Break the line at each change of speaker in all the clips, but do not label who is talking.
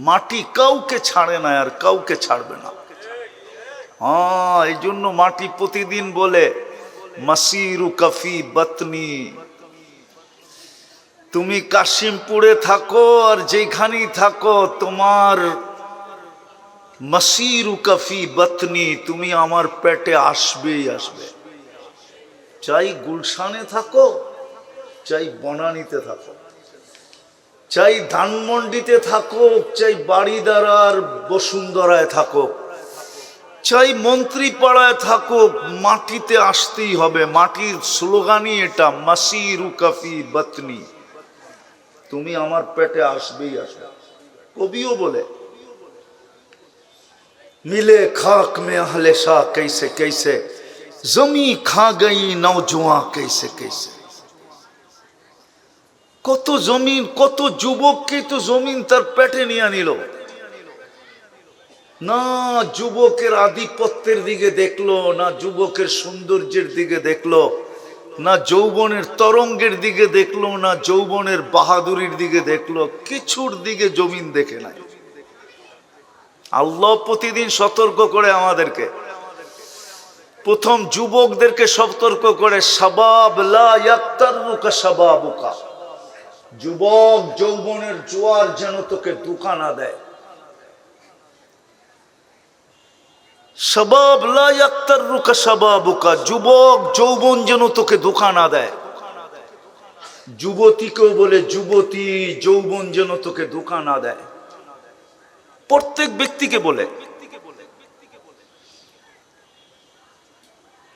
মাটি কাউকে ছাড়ে না আর কাউকে ছাড়বে না। হ্যাঁ, এই জন্য মাটি প্রতিদিন বলে মাসিরু কাফি বাতনি, তুমি কাশিমপুরে থাকো আর যেখানেই থাকো তোমার মাসিরু কাফি বাতনি, তুমি আমার পেটে আসবেই আসবে। চাই গুলশানে থাকো, চাই বনানীতে থাকো, চাই ধানমন্ডিতে থাকো, চাই বাড়িদারার বসুন্ধরায় থাকো, চাই মন্ত্রীপাড়ায় থাকো, মাটিতে আসতেই হবে। মাটির স্লোগানই এটা, মাসিরু কাফি বাতনি, তুমি আমার পেটে আসবেই আসবে। কবিও বলে মিলে খাক মে আহলে শাহ कैसे कैसे, জমি খা গই নওজোয়ান कैसे कैसे। কত জমিন, কত যুবককে তো জমিন তার পেটে নিয়ে নিল না। যুবকের আধিপত্যের দিকে দেখলো না, যুবকের সৌন্দর্যের দিকে দেখলো না, যৌবনের তরঙ্গের দিকে দেখলো না, যৌবনের বাহাদুরির দিকে দেখলো, কিছুর দিকে জমিন দেখে নাই। আল্লাহ প্রতিদিন সতর্ক করে আমাদেরকে, প্রথম যুবকদেরকে সতর্ক করে, শাবাব লা ইয়াক্তারুকা শাবাবুকা, যুবক যৌবনের জোয়ার যেন তোকে ধোঁকা না দেয়। শাবাব লা ইয়াক্তারুকা শাবাবুকা, যুবক যৌবন যেন তোকে ধোঁকা না দেয়। যুবতীকেও বলে যুবতী, যৌবন যেন তোকে ধোঁকা না দেয়। প্রত্যেক ব্যক্তিকে বলে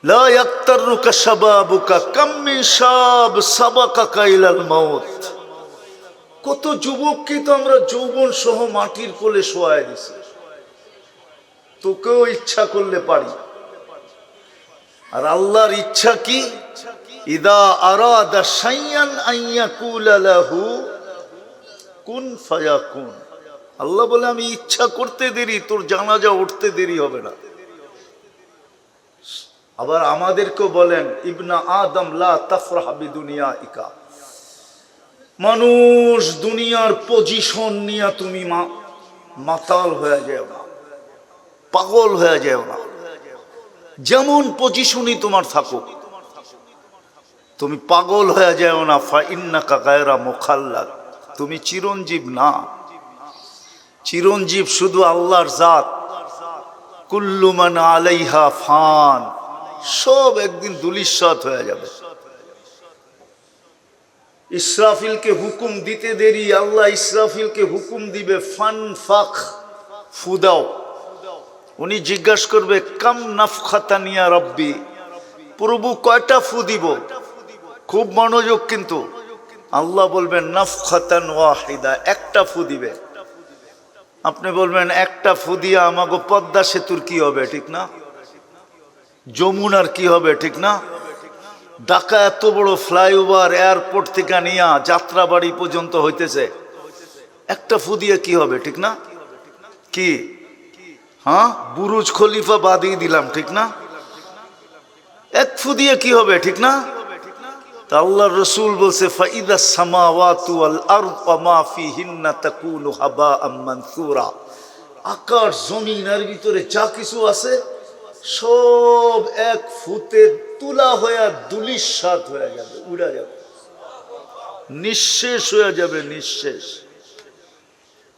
লা ইয়াক্তারুকা শাবাবুকা, কাম মিন শাব সাবাকাকা ইলাল মাউত। কত যুবককে তো আমরা যৌবন সহ মাটির কোলে শোয়ায় দিছি, তোকেও ইচ্ছা করলে পারি। আর আল্লাহর ইচ্ছা কি? ইদা আরাদা শাইয়ান আন ইয়াকুলা লাহু কুন ফায়াকুন। আল্লাহ বলে আমি ইচ্ছা করতে দেরি, তোর জানাজা উঠতে দেরি হবে না। আবার আমাদেরকেও বলেন ইবনা আদম লা তাফরাহ বিদুনিয়াইকা, মানুষ দুনিয়ার পজিশন নিয়ে তুমি মাতাল হয়ে যাও না, পাগল হয়ে যাও না। যেমন পজিশনই তোমার থাকুক, তুমি পাগল হয়ে যাও না। ফা ইন্নাকা গায়রা মুখাল্লাদ, তুমি চিরঞ্জীব না। চিরঞ্জীব শুধু আল্লাহর জাত। কুল্লু মান আলাইহা ফান, সব একদিন ধূলিসাৎ হয়ে যাবে। ইসরাফিলকে হুকুম দিতে দেরি, আল্লাহ ইসরাফিলকে হুকুম দিবে ফান ফাখ, ফুদাও। উনি জিজ্ঞাসা করবে কাম নাফখাতান ইয়া রব্বি, প্রভু কয়টা ফু দিব? খুব মনোযোগ কিন্তু। আল্লাহ বলবেন নাফখাতান ওয়াহিদা, একটা ফু দিবে। আপনি বলবেন একটা ফু দিয়ে আমাগো পদ্মা সেতুর কি হবে, ঠিক না? যমুনার কি হবে, ঠিক না? ঢাকা এত বড় ফ্লাইওভার, এয়ারপোর্ট থেকে নিয়ে যাত্রাবাড়ি পর্যন্ত হইতেছে, একটা ফু দিয়ে কি হবে, ঠিক না? কি হ্যাঁ, বুরুজ খলিফা বাদিয়ে দিলাম, ঠিক না? এক ফু দিয়ে কি হবে, ঠিক না? তা আল্লাহর রাসূল বলছে ফাইদা সামাওয়াতু ওয়াল আরদ ওয়া মা ফিহিন্না তাকুনু হাবাআম মানসুরা, আকাশ জমিনের ভিতরে যা কিছু আছে সব এক ফুতে তুলা হয়ে ধূলিসাৎ হয়ে যাবে, উড়া যাবে, নিঃশেষ হয়ে যাবে, নিঃশেষ।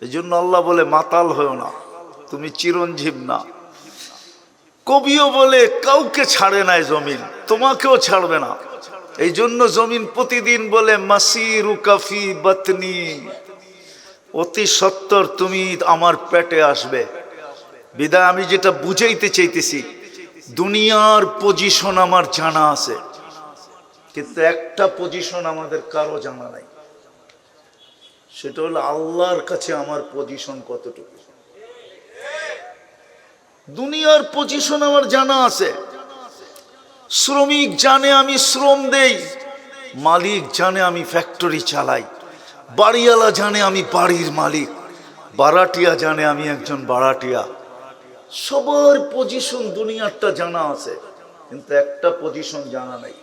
এই জন্য আল্লাহ বলে মাতাল হয়েও না, তুমি চিরঞ্জীব না। কবিও বলে কাউকে ছাড়ে নাই জমিন, তোমাকেও ছাড়বে না। এই জন্য জমিন প্রতিদিন বলে মাসিরু কাফি বাতনি, অতি সত্বর তুমি আমার পেটে আসবে। বিদায় আমি যেটা বুঝাইতে চাইতেছি, দুনিয়ার পজিশন আমার জানা আছে, কিন্তু একটা পজিশন আমাদের কারো জানা নাই, সেটা হলো আল্লাহর কাছে আমার পজিশন কতটুকু। দুনিয়ার পজিশন আমার জানা আছে, শ্রমিক জানে আমি শ্রম দেই, মালিক জানে আমি ফ্যাক্টরি চালাই, বাড়িওয়ালা জানে আমি বাড়ির মালিক, বারাটিয়া জানে আমি একজন বারাটিয়া। সবার পজিশন দুনিয়ারটা জানা আছে, কিন্তু একটা পজিশন জানা নাই।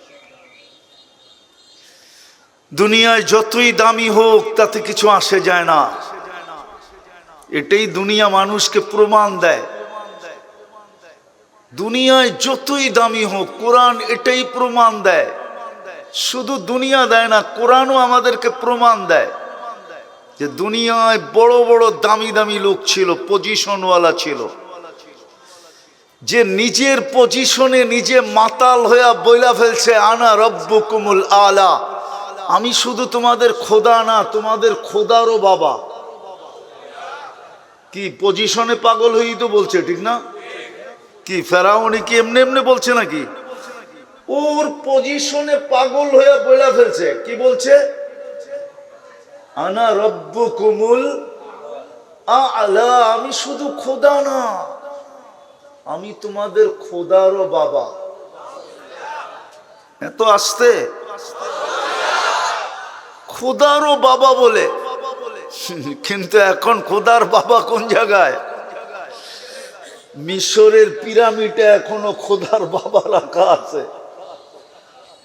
দুনিয়ায় যতই দামি হোক তাতে কিছু আসে যায় না, এটাই দুনিয়া মানুষকে প্রমাণ দেয়। দুনিয়ায় যতই দামি হোক, কোরআন এটাই প্রমাণ দেয়। শুধু দুনিয়া দেয় না, কোরআনও আমাদেরকে প্রমাণ দেয় যে দুনিয়ায় বড় বড় দামি দামি লোক ছিল, পজিশনওয়ালা ছিল, যে নিজের পজিশনে নিজে মাতাল হইয়া বইলা ফেলছে আনা রব্বুকুমুল আলা, আমি শুধু তোমাদের খোদা না, তোমাদের খোদারও বাবা। কি পজিশনে পাগল হয়েই তো বলছে, ঠিক না? কি ফেরাউনি কি এমনি এমনি বলছে নাকি? ওর পজিশনে পাগল হয়ে বইলা ফেলছে, কি বলছে? আনা রব্বুকুমুল আলা, আমি শুধু খোদা না, আমি তোমাদের খোদারও বাবা। এত আসতে খোদারও বাবা বলে, কিন্তু এখন খোদার বাবা কোন জায়গায়? মিশরের পিরামিডে এখনো খোদার বাবা রাখা আছে,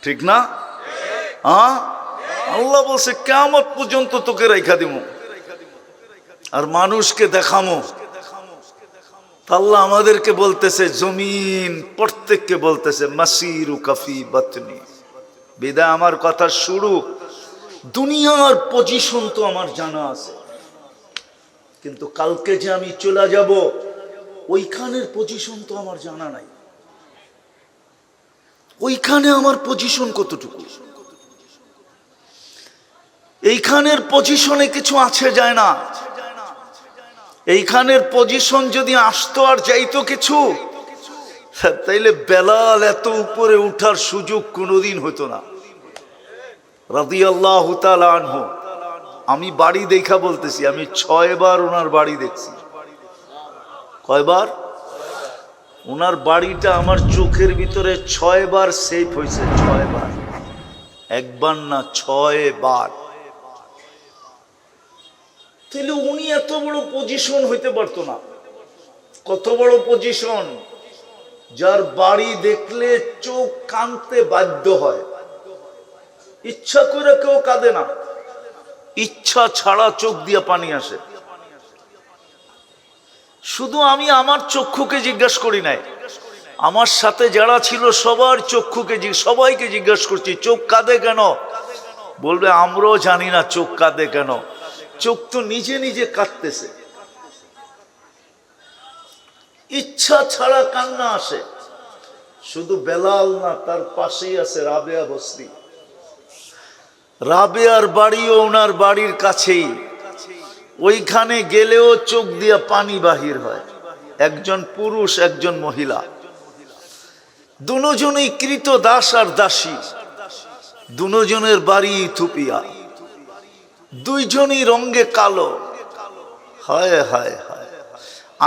ঠিক না? হ্যাঁ, আল্লাহ বলছে কিয়ামত পর্যন্ত তোকে রাখা দিব আর মানুষকে দেখামো। আল্লাহ আমাদেরকে বলতেছে, জমিন প্রত্যেককে বলতেছে মাসিরু কাফি বাতনি। বিদায় আমার কথা শুরু, দুনিয়ার পজিশন তো আমার জানা আছে, কিন্তু কালকে যে আমি চলে যাব ওইখানের পজিশন তো আমার জানা নাই। ওইখানে আমার পজিশন কতটুকু, এইখানের পজিশনে কিছু আছে যায় না। এইখানের পজিশন যদি আসতো আর যাইতো কিছু, তাইলে বেলাল এত উপরে উঠার সুযোগ কোনোদিন হতো না। রাদিয়াল্লাহু তাআলা আনহু, আমি বাড়ি দেখা বলতেছি, আমি 6 বার ওনার বাড়ি দেখছি। কয়বার? ওনার বাড়িটা আমার চোখের ভিতরে 6 বার সেভ হয়েছে, 6 বার, একবার না 6 বার। তাহলে উনি এত বড় পজিশন হইতে পারতো না? কত বড় পজিশন, যার বাড়ি দেখলে চোখ কাঁদতে বাধ্য হয়। ইচ্ছা করে কেউ কাঁদে না, ইচ্ছা ছাড়া চোখ দিয়ে পানি আসে। শুধু আমি আমার চক্ষুকে জিজ্ঞাসা করি নাই, আমার সাথে যারা ছিল সবার চক্ষুকে, সবাইকে জিজ্ঞাসা করছি চোখ কাঁদে কেন? বলবে আমরাও জানি না চোখ কাঁদে কেন, চোখ তো নিজে নিজে কাঁদতেছে। ইচ্ছা ছাড়া কান্না আসে। শুধু বেলাল না, তার পাশেই আছে রাবেয়া বসরি। রাবেয়ার বাড়িও ওনার বাড়ির কাছেই, ওইখানে গেলেও চোখ দিয়া পানি বাহির হয়। একজন পুরুষ, একজন মহিলা, দুজনেই কৃত দাস আর দাসী, দুজনের বাড়ি ইথিওপিয়া, দুইজনই রঙে কালো। হায় হায় হায়,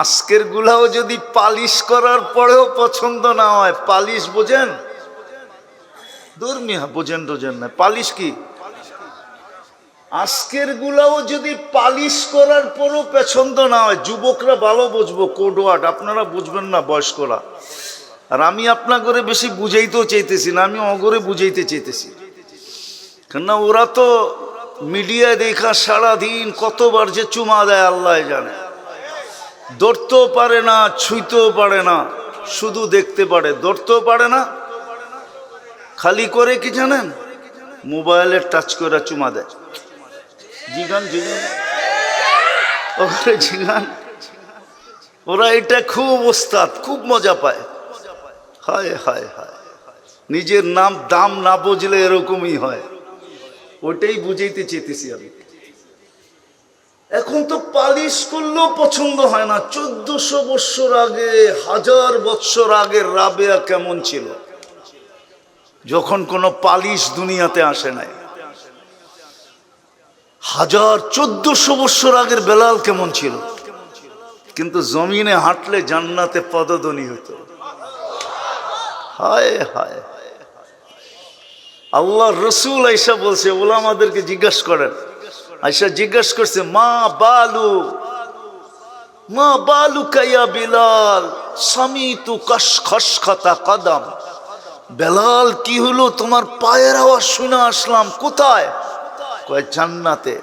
আজকের গুলাও যদি পালিশ করার পরেও পছন্দ না হয়, পালিশ বোঝেন? ধর্মিয়া বোঝেন টোঝেন না, পালিশ কি? আজকের গুলাও যদি পালিশ করার পরও পছন্দ না হয়, যুবকরা ভালো বুঝবো, কোডওয়ার্ড আপনারা বুঝবেন না, বয়স্করা। আর আমি আপনার করে বেশি বুঝাইতেও চাইতেছি না, আমি অগরে বুঝাইতে চাইতেছি। কেননা ওরা তো মিডিয়া দেখা সারাদিন কতবার যে চুমা দেয় আল্লাহ জানে, ধরতেও পারে না, ছুঁইতেও পারে না, শুধু দেখতে পারে, ধরতেও পারে না। খালি করে কি জানেন, মোবাইলে টাচ করে চুমা দেয়। জিগান জিগান ওখানে জিগান, ওরা এটা খুব ওস্তাদ, খুব মজা পায়। হায় হায় হায়, নিজের নাম দাম না বুঝলে এরকমই হয়, ওটাই বুঝাইতে চেয়েছি আমি। এখন তো পালিশ করলেও পছন্দ হয় না। 1400 বৎসর আগে, 1000 বৎসর আগের রাবেয়া কেমন ছিল, যখন কোনো পালিশ দুনিয়াতে আসে নাই। 1400 বৎসর আগের বেলাল কেমন ছিল, কিন্তু জমিনে হাঁটলে জান্নাতে পদধ্বনি হতো। হায় হায়, আল্লাহ রসুল আয়েশা বলছে, ওলামাদেরকে জিজ্ঞাসা করেন, আয়েশা জিজ্ঞাসা করছে, মা বালু কাইয়া বিলাল সামিতু খসখতা কদম। বেলাল কি হলো, তোমার পায়ের আওয়াজ শুনে আসলাম। কোথায়? কয় জান্নাতে।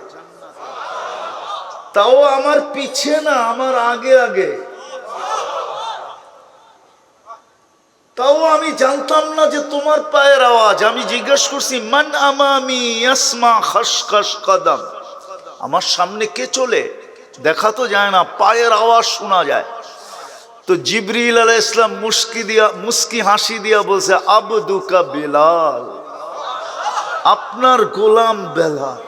তাও আমার পিছে না, আমার আগে আগে। তাও আমি জানতাম না যে তোমার পায়ের আওয়াজ। আমি জিজ্ঞেস করছি মান আমামি ইয়াসমা খসখস কদম, আমার সামনে কে চলে? দেখা তো যায় না, পায়ের আওয়াজ শোনা যায়। তো জিবরিল আলাইহিস সালাম মুস্কি হাসি দিয়া বলছে আবদুকা বেলাল, আপনার গোলাম বেলাল।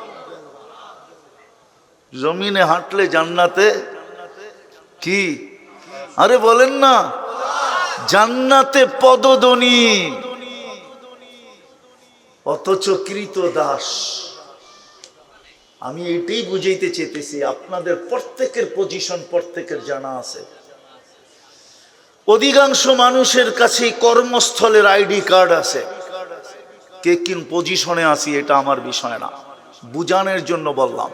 জমিনে হাঁটলে জান্নাতে কি? আরে বলেন না, জান্নাতে পদধ্বনি, অথচ কৃত দাস। আমি এটাই বুঝাইতে চেয়েছি, আপনাদের প্রত্যেকের পজিশন প্রত্যেকের জানা আছে। অধিকাংশ মানুষের কাছে কর্মস্থলের আইডি কার্ড আছে, কে কোন পজিশনে আছি এটা আমার বিষয় না, বুঝানোর জন্য বললাম।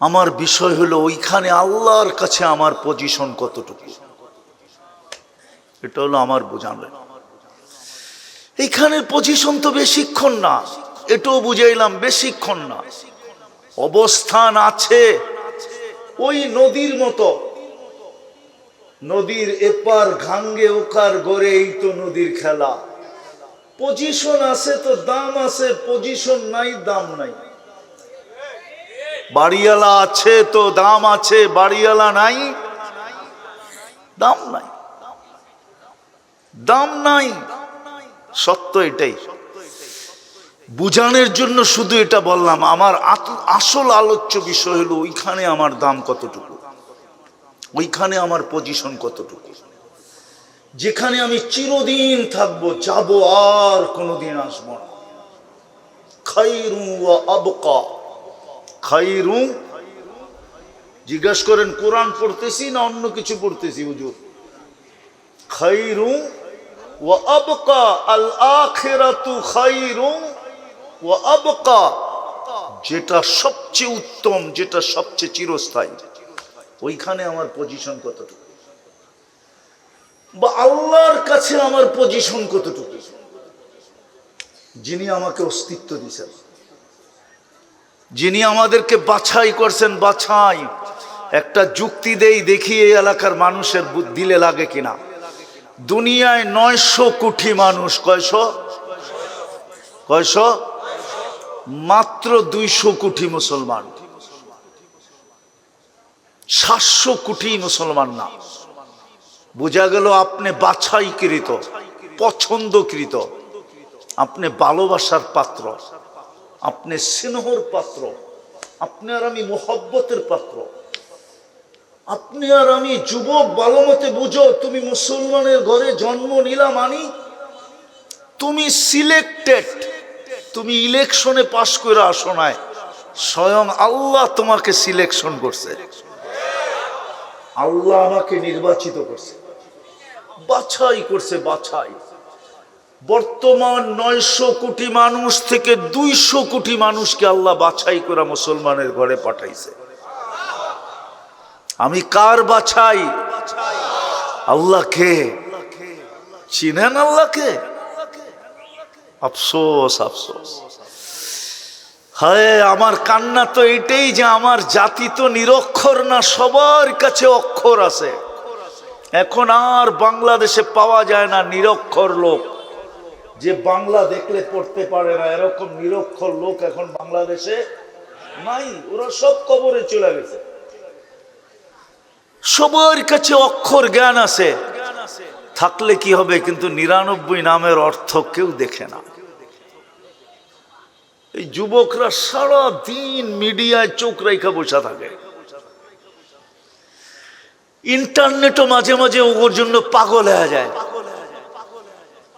আমার বিষয় হলো ওইখানে আল্লাহর কাছে আমার পজিশন কতটুকু, এটা হলো আমার বোঝানো। এইখানের পজিশন তো বেশিক্ষণ না, এটাও বুঝাইলাম বেশিক্ষণ না। অবস্থান আছে ওই নদীর মতো, নদীর এপার ঘাঙ্গে ওকার গড়ে, এই তো নদীর খেলা। পজিশন আছে তো দাম আছে, পজিশন নাই দাম নাই। বাড়িওয়ালা আছে তো দাম আছে, বাড়িওয়ালা নাই দাম নাই, দাম নাই। সত্য এটাই। বুঝানোর জন্য শুধু এটা বললাম। আমার আসল আলোচ্য বিষয় হলো ওইখানে আমার দাম কতটুকু, ওইখানে আমার পজিশন কতটুকু, যেখানে আমি চিরদিন থাকবো, যাব আর কোনোদিন আসবো না। খায়রু ওয়া আবকা, খায়রু। জিজ্ঞাসা করেন কোরআন পড়তেছি না অন্য কিছু পড়তেছি হুজুর? খায়রু ওয়া আবকা, আল আখিরাতু খায়রু ওয়া আবকা, যেটা সবচেয়ে উত্তম, যেটা সবচেয়ে চিরস্থায়ী, ওইখানে আমার পজিশন কতটুকু, বা আল্লাহর কাছে আমার পজিশন কতটুকু, যিনি আমাকে অস্তিত্ব দিয়েছেন, যিনি আমাদেরকে বাছাই করছেন। বাছাই একটা যুক্তি দেই, দেখি এই এলাকার মানুষের দিলে লাগে কিনা। দুনিয়ায় 900 কোটি মানুষ, কয়শো? মাত্র 200 কোটি মুসলমান, 700 কোটি মুসলমান না। বোঝা গেল আপনি বাছাইকৃত, পছন্দকৃত, আপনি ভালোবাসার পাত্র, আপনি স্নেহর পাত্র, আপনি আর আমি মোহব্বতের পাত্র। আপনি আর আমি যুবক, ভালো মতে বুঝো, তুমি মুসলমানের ঘরে জন্ম নিলা মানি তুমি সিলেক্টেড, তুমি ইলেকশনে পাশ করে আসো নাই, স্বয়ং আল্লাহ তোমাকে সিলেকশন করছে, আল্লাহ আমাকে নির্বাচিত করছে, বাছাই করছে, বাছাই। বর্তমান 900 কোটি মানুষ থেকে 200 কোটি মানুষকে আল্লাহ বাছাই করে মুসলমানের ঘরে পাঠাইছে। আমি কার বাছাই? আল্লাহকে। চিনেন আল্লাহকে? আফসোস, আফসোস। হায়, আমার কান্না তো এটাই যে আমার জাতি তো নিরক্ষর না, সবার কাছে অক্ষর আছে। এখন আর বাংলাদেশে পাওয়া যায় না নিরক্ষর লোক, যে বাংলা দেখলে পড়তে পারে না, এরকম নিরক্ষর লোক এখন বাংলাদেশে নাই। ওরা সব কবরে চলে গেছে। সবার কাছে অক্ষর জ্ঞান আছে, থাকলে কি হবে, কিন্তু 99 নামের অর্থ কেউ দেখে না। এই যুবকরা সারা দিন মিডিয়ায় চোখ রেখে বসে থাকে, ইন্টারনেটও মাঝে মাঝে ওর জন্য পাগল হয়ে যায়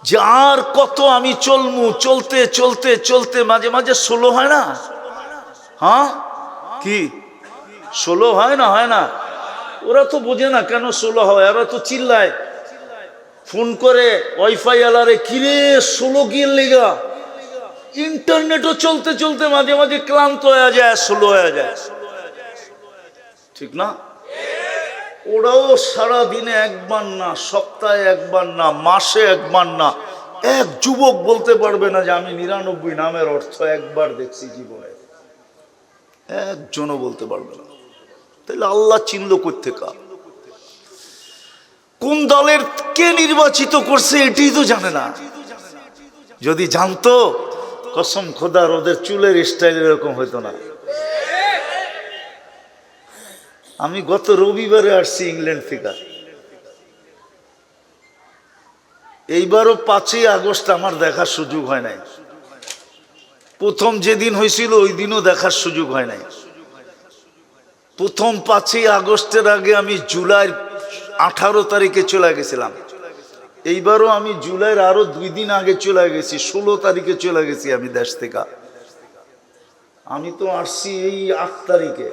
যে আর কত আমি চলমু, চলতে চলতে চলতে মাঝে মাঝে স্লো হয় না? হ্যাঁ, কি স্লো হয় না? হয় না? ওরা তো বোঝে না কেন স্লো হয়, ওরা তো চিল্লায়, ফোন করে ওয়াইফাই আলারে, কিরে স্লো গিয়ে লেগা। ইন্টারনেটও চলতে চলতে মাঝে মাঝে ক্লান্ত হয়ে যায়, স্লো হয়ে যায়, ঠিক না? ওরাও সারা দিনে একবার না, সপ্তাহে একবার না, মাসে একবার না, এক যুবক বলতে পারবে না যে আমি 99 নামের অর্থ একবার দেখছি জীবনে। একজনও বলতে পারবে না। তাহলে আল্লাহ চিনল কোত্থেকা, কোন দলের কে নির্বাচিত করছে এটাই তো জানে না। যদি জানতো কসম খোদার ওদের চুলের স্টাইল এরকম হইতো না। আমি গত রবিবারে আসছি ইংল্যান্ড থেকে, এইবারও 5ই আগস্ট আমার দেখার সুযোগ হয় নাই। প্রথম যেদিন হয়েছিল ওই দিনও দেখার সুযোগ হয় নাই। প্রথম 5ই আগস্টের আগে আমি জুলাই 18 তারিখে চলে গেছিলাম। এইবারও আমি জুলাইয়ের আরো 2 দিন আগে চলে গেছি, 16 তারিখে চলে গেছি আমি দেশ থেকে। আমি তো আসছি এই 8 তারিখে।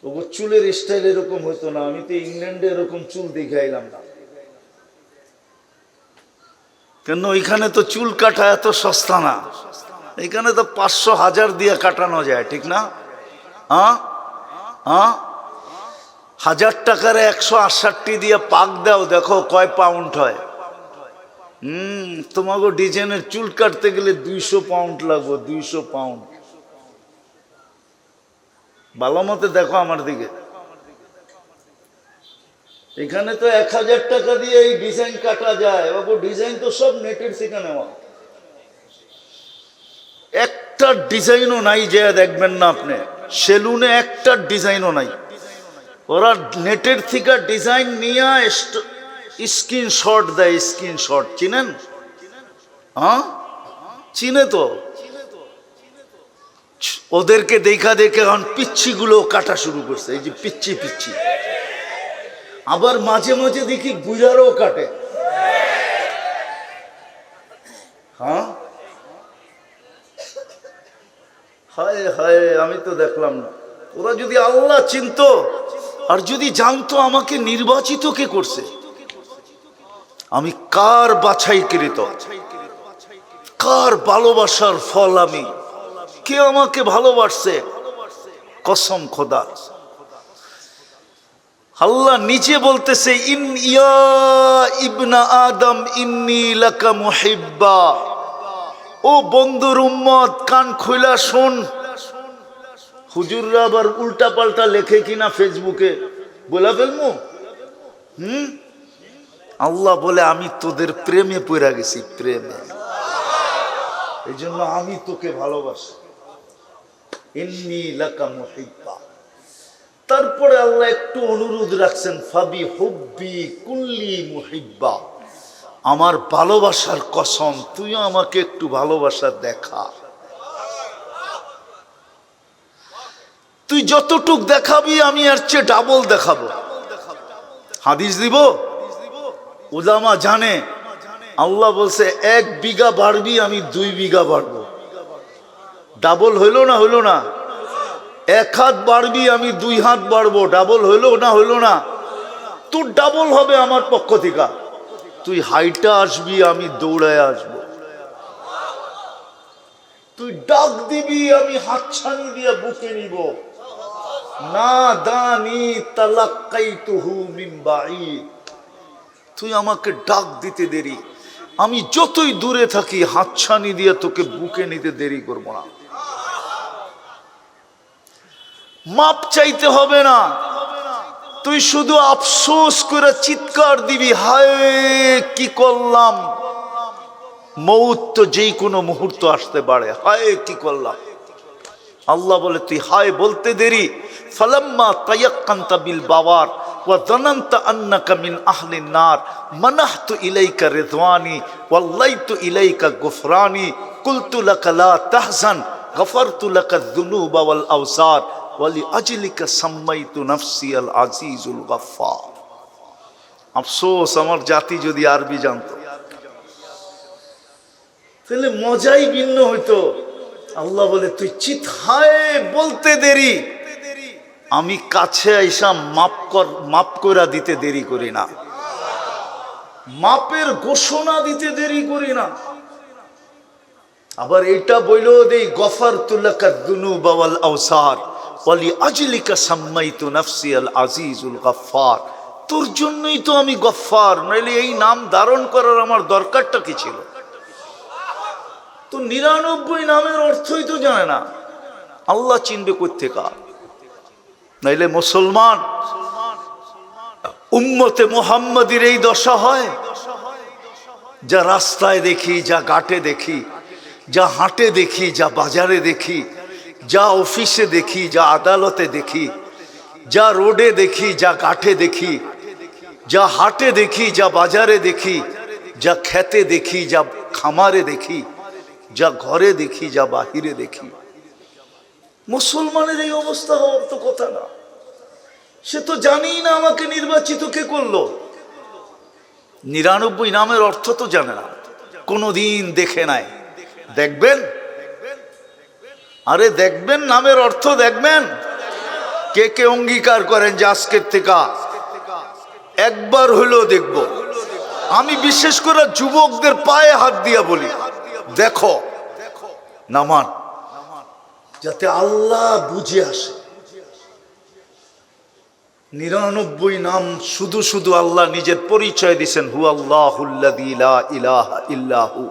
ওর চুলের স্টাইল এরকম হতো না। আমি তো ইংল্যান্ডে এরকম চুল দেখে আইলাম না, কেন ওইখানে তো চুল কাটা এত সস্তা না। এখানে তো 500-1000 দিয়ে কাটানো যায়, ঠিক না? হ্যাঁ হ্যাঁ, 1000 টাকার 168 দিয়ে পাক দাও, দেখো কয় পাউন্ড হয়। তোমাকে ডিজাইনের চুল কাটতে গেলে 200 পাউন্ড লাগবে, 200 পাউন্ড। ভালো মতে দেখো আমার দিকে। এখানে তো 1000 টাকা দিয়ে এই ডিজাইন কাটা যায়। বাবু ডিজাইন তো সব নেটের থেকে নেওয়া, একটা ডিজাইনও নাই যে দেখবেন না আপনি সেলুনে, একটা ডিজাইনও নাই। ওরা নেটের থেকে ডিজাইন নিয়ে স্ক্রিনশট দেয়, স্ক্রিনশট। চিনেন? হ্যাঁ চিনে তো। ওদেরকে দেখা দেখে এখন পিচ্ছি গুলো কাটা শুরু করছে, এই যে পিচ্ছি পিচ্ছি। আবার মাঝে মাঝে দেখি বুড়ারও কাটে। হ্যাঁ হায় হায়, আমি তো দেখলাম না। ওরা যদি আল্লাহ চিনতো আর যদি জানতো আমাকে নির্বাচিত কে করছে, আমি কার বাছাইকৃত, কার ভালোবাসার ফল, আমি কে আমাকে ভালোবাসছে, কসম খোদা। আল্লাহ নিজে বলতেছে, ইন ইয়া ইবনা আদম ইন্নী লাকা মুহিব্বা। ও বন্ধুর উম্মত, কান খুইলা শোন। হুজুররা আবার উল্টা পাল্টা লেখে কিনা ফেসবুকে, বলা ফেলমু। আল্লাহ বলে, আমি তোদের প্রেমে পড়ে গেছি, প্রেমে। এই জন্য আমি তোকে ভালোবাসি, ইন্নী লাকা মুহিব্বা। তারপরে আল্লাহ একটু অনুরোধ রাখছেন, ফাবি হুব্বি কুল্লি মুহিব্বা। আমার ভালোবাসার কসম, তুইও আমাকে একটু ভালোবাসা দেখা। তুই যতটুক দেখাবি আমি এর চেয়ে ডাবল দেখাবো। হাদিস দিব, উলামা জানে। আল্লাহ বলছে 1 বিঘা বাড়বি, আমি 2 বিঘা বাড়বো। ডাবল হইলো না? হইলো না? 1 হাত বাড়বি, আমি 2 হাত বাড়বো। ডাবল হইলো না? হইলো না? তোর ডাবল হবে আমার পক্ষ থেকে। তুই হাইটা আসবি, আমি দৌড়ায় আসবো। তুই ডাক দিবি, আমি হাতছানি দিয়ে বুকে নিব। না দানি তালাক্কাইতুহু মিন বাঈদ। তুই আমাকে ডাক দিতে দেরি, আমি যতই দূরে থাকি হাতছানি দিয়ে তোকে বুকে নিতে দেরি করব না। মাপ চাইতে হবে না, তুই শুধু আফসোস করে চিৎকার দিবি, হায় কি করলাম। মৌত তো যেই কোনো মুহূর্ত আসতে পারে, হায় কি করলাম। আল্লাহ বলে, তুই হায় বলতে দেরি। ফালাম্মা তায়াক্কানতা বিল বাওয়ার ওয়া যানানতা আন্নাকা মিন আহলিন নার মানাহতু ইলাইকা রিদওয়ানি ওয়াল্লাইতু ইলাইকা গুফরানি কুলতু লাকা লা তাহজান গফারতু লাকা যুনুবা ওয়াল আওসার ওয়ালি আজলিকা সাম্মাইতু নাফসি আল আজিজুল গফফার। আফসোস, আমার জাতি যদি আরবি জানতো তাহলে মজাই ভিন্ন হইতো। আল্লাহ বলে, তুই হায় বলতে দেরি, আমি কাছে আইসা মাপ করা দিতে দেরি করি না, মাপের ঘোষণা দিতে দেরি করি না। আবার এটা বইলেও দেই, গফারতু লাকা যুনুবা ওয়াল আওসার ওয়ালি আজলিকা সাম্মাইতু নাফসি আল আজিজুল গফফার। তোর জন্যই তো আমি গফফার, নইলে এই নাম ধারণ করার আমার দরকারটা কি ছিল? তো 99 নামের অর্থই তো জানে না। আল্লাহ চিনবে কোত্থেকা? নাইলে মুসলমান উম্মতে মুহাম্মাদির এই দশা হয়। যা রাস্তায় দেখি, যা ঘাটে দেখি, যা হাটে দেখি, যা বাজারে দেখি, যা অফিসে দেখি, যা আদালতে দেখি, যা রোডে দেখি, যা ঘাটে দেখি, যা হাটে দেখি, যা বাজারে দেখি, যা খেতে দেখি, যা খামারে দেখি, যা ঘরে দেখি, যা বাহিরে দেখি, মুসলমানের এই অবস্থা হওয়ার তো কথা না। সে তো জানি না আমাকে নির্বাচিত কে করলো। 99 নামের অর্থ তো জানে না, কোনোদিন দেখে নাই। দেখবেন, আরে দেখবেন, নামের অর্থ দেখবেন। কে কে অঙ্গীকার করেন যে আজকের থেকে একবার হলেও দেখব? আমি বিশেষ করে যুবকদের পায়ে হাত দিয়া বলি, দেখো নামান, যাতে আল্লাহ বুঝে আসে। 99 নাম শুধু শুধু আল্লাহ নিজের পরিচয় দিয়েছেন, হু আল্লাহুল্লাযী লা ইলাহা ইল্লাহু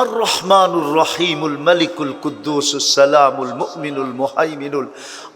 আর রহমানুর রহিমুল মালিকুল কুদ্দুসুস সালামুল মুমিনুল মুহাইমিনুল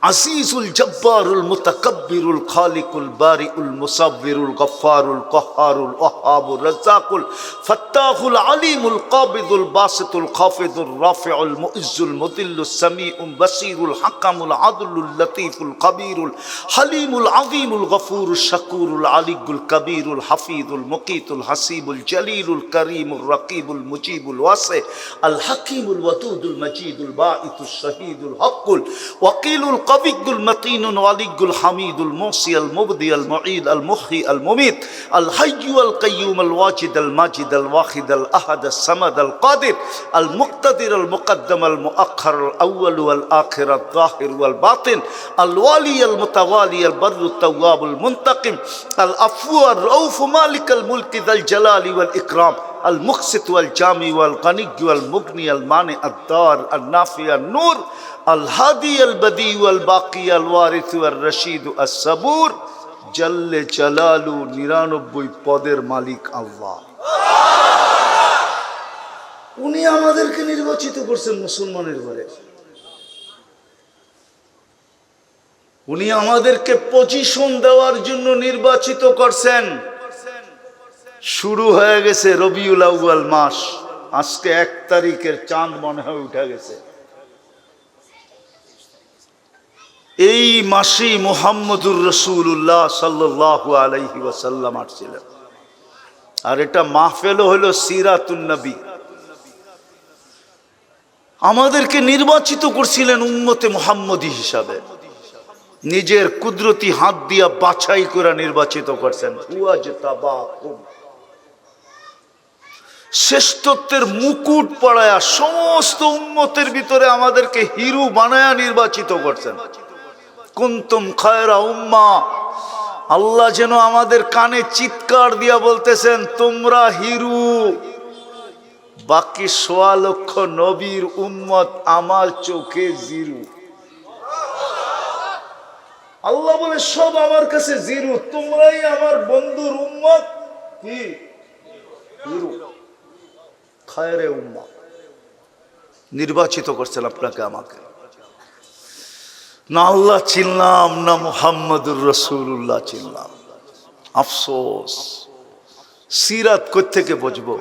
আজিজুল জব্বারুল মুতাকাব্বিরুল খালিকুল বারিউল মুসাব্বিরুল গফফারুল কহ্হারুল ওয়াহ্হাবুর রাজ্জাকুল ফাত্তাহুল আলিমুল কাবিদুল বাসিতুল খাফিদুর রাফিউল মুইজ্জুল মুদিল্লুস সামিউল বাসীরুল হাকামুল আদলুল লতীফুল কবীরুল হালিমুল আযীমুল গফুরুশ শাকুরুল আলিয়ুল কবীরুল হাফিজুল মুকীতুল হাসিবুল জলিলুল করিমুর রকিবুল মুজিবুল ওয়াসি আল হাকিমুল ওয়াদুদুল মজিদুল বাঈতুশ শহীদুল হকুল ওয়াকিলুল কবিয়ুল মতিনুল ওয়ালিয়ুল হামিদুল মুসি আল মুবদি আল মুঈদ আল মুহয়ি আল মুমীত আল হাইয়্যু আল কাইয়্যুম আল ওয়াজিদ আল মাজিদ আল ওয়াহিদ আল আহাদ আস সামাদ আল কাদির আল মুক্তাদির আল মুকদ্দম আল মুআখ্খার আল আউয়াল ওয়াল আখির আল যাহির ওয়াল বাতিন আল ওয়ালি আল মুতাওয়ালি আল বাররু তাওয়াব আল মুনতাকিম আল আফু আর রাউফ মালিক আল মুলকি যাল জালালি ওয়াল ইকরাম المقسط والجامع والغني والمغني المانع الدار النافع النور الهادي البديع والباقي الوارث والرشيد الصبور جل جلاله 99 পদের মালিক আল্লাহ। উনি আমাদেরকে নির্বাচিত করছেন মুসলমানের ঘরে। উনি আমাদেরকে পজিশন দেওয়ার জন্য নির্বাচিত করছেন। শুরু হয়ে গেছে রবিউল আউয়াল মাস, আজকে 1 তারিখের চাঁদ মনে হয় উঠে গেছে। এই মাসেই মুহাম্মদুর রাসূলুল্লাহ সাল্লাল্লাহু আলাইহি ওয়াসাল্লাম আসছিলেন। আর এটা মাহফিলও হলো সিরাতুন নবী। আমাদেরকে নির্বাচিত করছিলেন উম্মতে মুহাম্মদী হিসাবে, নিজের কুদরতি হাত দিয়া বাছাই করে নির্বাচিত করছেন। হুয়াজতাবাকুম, শ্রেষ্ঠত্বের মুকুট পরায়া সমস্ত উম্মতের ভিতরে আমাদেরকে হিরো বানায়া নির্বাচিত করছেন। কুনতুম খায়রা উম্মাহ, আল্লাহ যেন আমাদের কানে চিৎকার দিয়া বলতেছেন, তোমরা হিরো। বাকি 1.25 লক্ষ নবীর উম্মত আমার চোখে জিরো। আল্লাহ বলে সব আমার কাছে জিরো, তোমরাই আমার বন্ধুর উম্মত কি হিরো, খায়রে উম্মাহ। নির্বাচিত করছেন আপনাকে আমাকে। না আল্লাহ চিনলাম, না মুহাম্মদুর রাসূলুল্লাহ চিনলাম। আফসোস, সিরাত কোত্থেকে বুঝবো?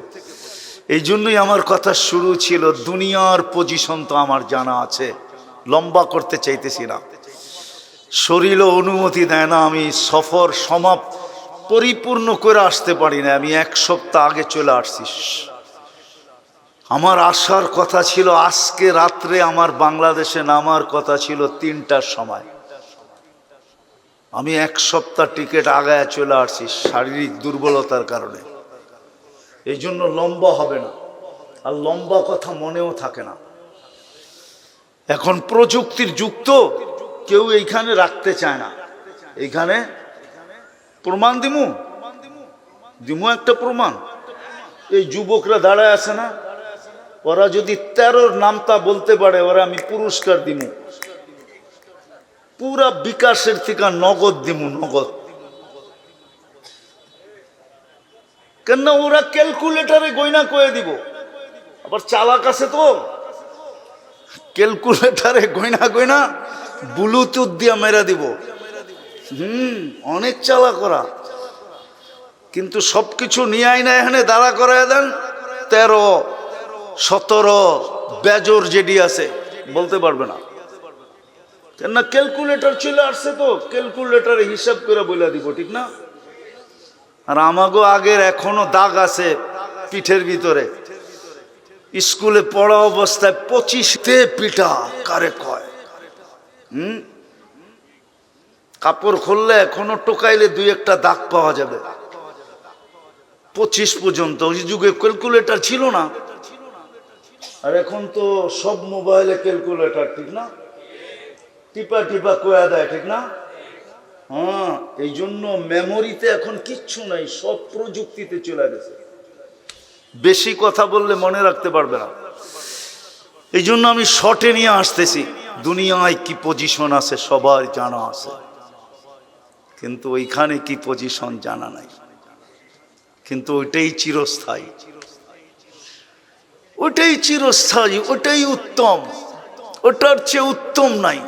এই জন্যই আমার কথা শুরু ছিল, দুনিয়ার পজিশন তো আমার জানা আছে, লম্বা করতে চাইতেছি না। শরীরও অনুমতি দেয় না, আমি সফর সমাপ্ত পরিপূর্ণ করে আসতে পারি না। আমি 1 সপ্তাহ আগে চলে আসছি। আমার আসার কথা ছিল আজকে রাত্রে, আমার বাংলাদেশে নামার কথা ছিল 3টার সময়। আমি 1 সপ্তাহ টিকিট আগায় চলে আসছি শারীরিক দুর্বলতার কারণে। এই জন্য লম্বা হবে না, আর লম্বা কথা মনেও থাকে না। এখন প্রযুক্তির যুগ তো, কেউ এইখানে রাখতে চায় না। এইখানে প্রমাণ দিমু একটা প্রমাণ। এই যুবকরা দাঁড়ায় আছে না, ওরা যদি 13 নামটা বলতে পারে, ওরা আমি পুরস্কার দিমু। পুরা বিকাশের থেকে নগদ দিমু, নগদ। কেন ওরা ক্যালকুলেটারে গয়না কয়ে দিব। আবার চালাক আছে তো, ক্যালকুলেটারে গয়না গয়না ব্লুটুথ দিয়ে মেরা দিব। অনেক চালা করা, কিন্তু সবকিছু নিয়ে আয় না এখানে দাঁড়া করায় দেন। 13, 17 বেজর যেডি আছে বলতে পারবে না, কেন না ক্যালকুলেটর চলে আসছে, তো ক্যালকুলেটরে হিসাব করে বলে দিব, ঠিক না? আর আমাগো আগের এখনো দাগ আছে পিঠের ভিতরে। স্কুলে পড়া অবস্থায় 25তে পিটা কারে কয়। কাপড় খুললে এখনো টোকাইলে 2-1টা দাগ পাওয়া যাবে। 25 পর্যন্ত। ওই যুগে ক্যালকুলেটর ছিল না, আর এখন তো সব মোবাইলে ক্যালকুলেটর, ঠিক না? টিপা টিপা কয়া দেয়, ঠিক না? হ্যাঁ, এই জন্য মেমোরিতে এখন কিচ্ছু নাই, সব প্রযুক্তিতে চলে গেছে। বেশি কথা বললে মনে রাখতে পারবে না। এই জন্য আমি শর্টে নিয়ে আসতেছি। দুনিয়ায় কি পজিশন আছে সবার জানা আছে, কিন্তু ওইখানে কি পজিশন জানা নাই। কিন্তু ওইটাই চিরস্থায়ী, ওটাই চিরস্থায়ী, ওটাই উত্তম, ওটার চেয়ে উত্তম নাই।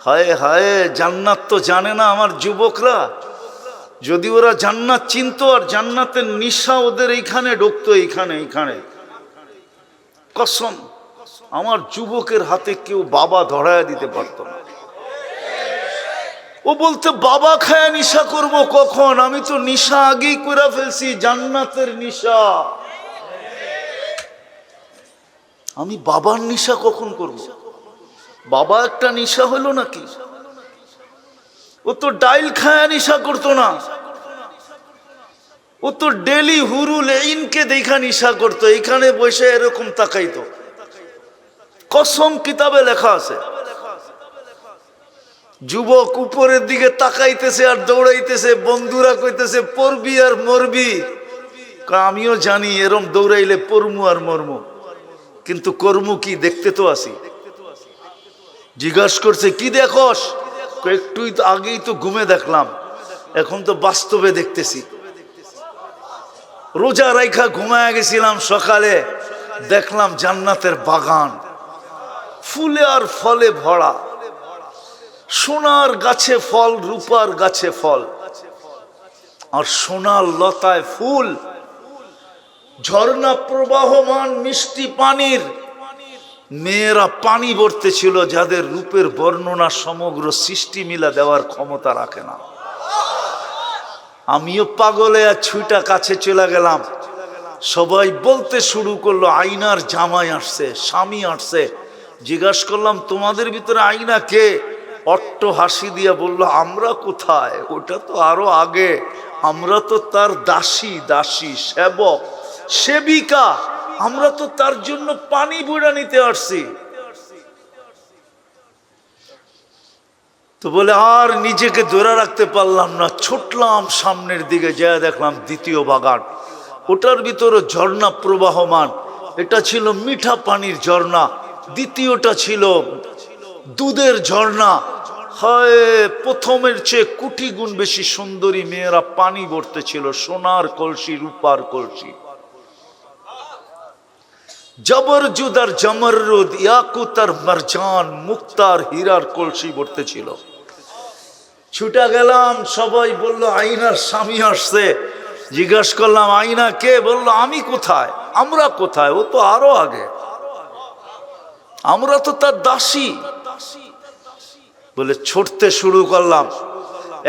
হায় হায়, জান্নাত তো জানে না আমার যুবকরা। যদি ওরা জান্নাত চিনতো, আর জান্নাতের নিশা ওদের এইখানে ঢুকতো, এইখানে এইখানে। কসম, আমার যুবকের হাতে কেউ বাবা ধরায় দিতে পারতো না। ও বলতে বাবা খায় নিশা করব কখন? আমি তো নিশা আগেই করে ফেলছি, জান্নাতের নিশা। আমি বাবার নিশা কখন করব? বাবা একটা নিশা হলো নাকি? ও তো ডাইল খায়া নিশা করতো না, ও তো ডেলি হুরুল ইনকে দেখা নিশা করতো। এইখানে বসে এরকম তাকাইতো, কসম কিতাবে লেখা আছে। যুবক উপরের দিকে তাকাইতেছে আর দৌড়াইতেছে, বন্ধুরা কইতেছে পড়বি আর মরবি। আমিও জানি এরম দৌড়াইলে পড়মু আর মরমু, কিন্তু কর্মু কি? দেখতে তো আসি। জিজ্ঞাসা করছে কি দেখোস? একটুই তো আগেই তো ঘুমে দেখলাম, এখন তো বাস্তবে দেখতেছি। রোজা রাইখা ঘুমায় গেছিলাম, সকালে দেখলাম জান্নাতের বাগান, ফুলে আর ফলে ভরা। সোনার গাছে ফল, রূপার গাছে ফল, আর সোনার লতায় ফুল। ঝর্ণা প্রবাহমান মিষ্টি পানির, মেয়েরা পানি ভরতে ছিল, যাদের রূপের বর্ণনা সমগ্র সৃষ্টি মিলা দেওয়ার ক্ষমতা রাখে না। আমিও পাগলে আর ছুইটা কাছে চলে গেলাম। সবাই বলতে শুরু করলো আইনার জামাই আসছে, স্বামী আসছে। জিজ্ঞাসা করলাম তোমাদের ভিতরে আইনা কে? অট্ট হাসি দিয়া বলল আমরা কোথায়, ওটা তো আরো আগে, আমরা তো তার দাসী, দাসী সেবক সেবিকা, আমরা তো তার জন্য পানি বুড়া নিতে আসছি। তো বলে আর নিজেকে ধরে রাখতে পারলাম না, ছুটলাম সামনের দিকে, যা দেখলাম দ্বিতীয় বাগান, ওটার ভিতরে ঝর্ণা প্রবাহমান। এটা ছিল মিঠা পানির ঝর্ণা, দ্বিতীয়টা ছিল দুধের ঝর্ণা। হয় প্রথমের চেয়ে কোটি গুণ বেশি সুন্দরী মেয়েরা পানি ভরতে ছিল, সোনার কলসি, রূপার কলসি। জবরজুদ আর জমরুদ, ইয়াকুত আর মারজান, মুক্তার হীরার কলসি ভরতে ছিল। ছুটা গেলাম, সবাই বলল আইনার স্বামী আসছে। জিজ্ঞাসা করলাম আইনা কে? বলল আমি কোথায়, আমরা কোথায়, ও তো আরো আগে, আমরা তো তার দাসী। বলে ছুটতে শুরু করলাম।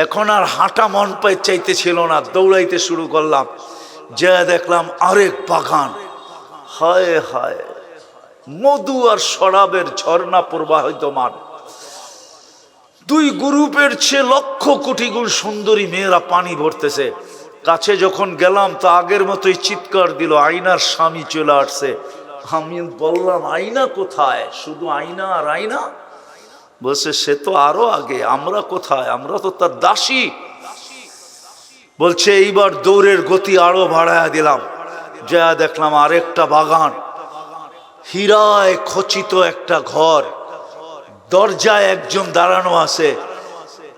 এখন আর হাঁটা মন পাই চাইতেছিল না, দৌড়াইতে শুরু করলাম। যা দেখলাম আরেক বাগান। হায় হায়, মধু আর শরাবের ঝর্ণা প্রবাহিতমান। দুই গ্রুপের চেয়ে লক্ষ কোটি গুণ সুন্দরী মেয়েরা পানি ভরতেছে। কাছে যখন গেলাম তো আগের মতোই চিৎকার দিল আইনার স্বামী চলে আসছে। আমি বললাম আইনা কোথায়? শুধু আইনা আর আইনা? বলছে সে তো আরো আগে, আমরা কোথায়, আমরা তো তার দাসী। বলছে এইবার দৌড়ের গতি আরো বাড়ায়া দিলাম। যা দেখলাম আরেকটা বাগান, হীরায় খচিত একটা ঘর, দরজায় একজন দাঁড়ানো আছে।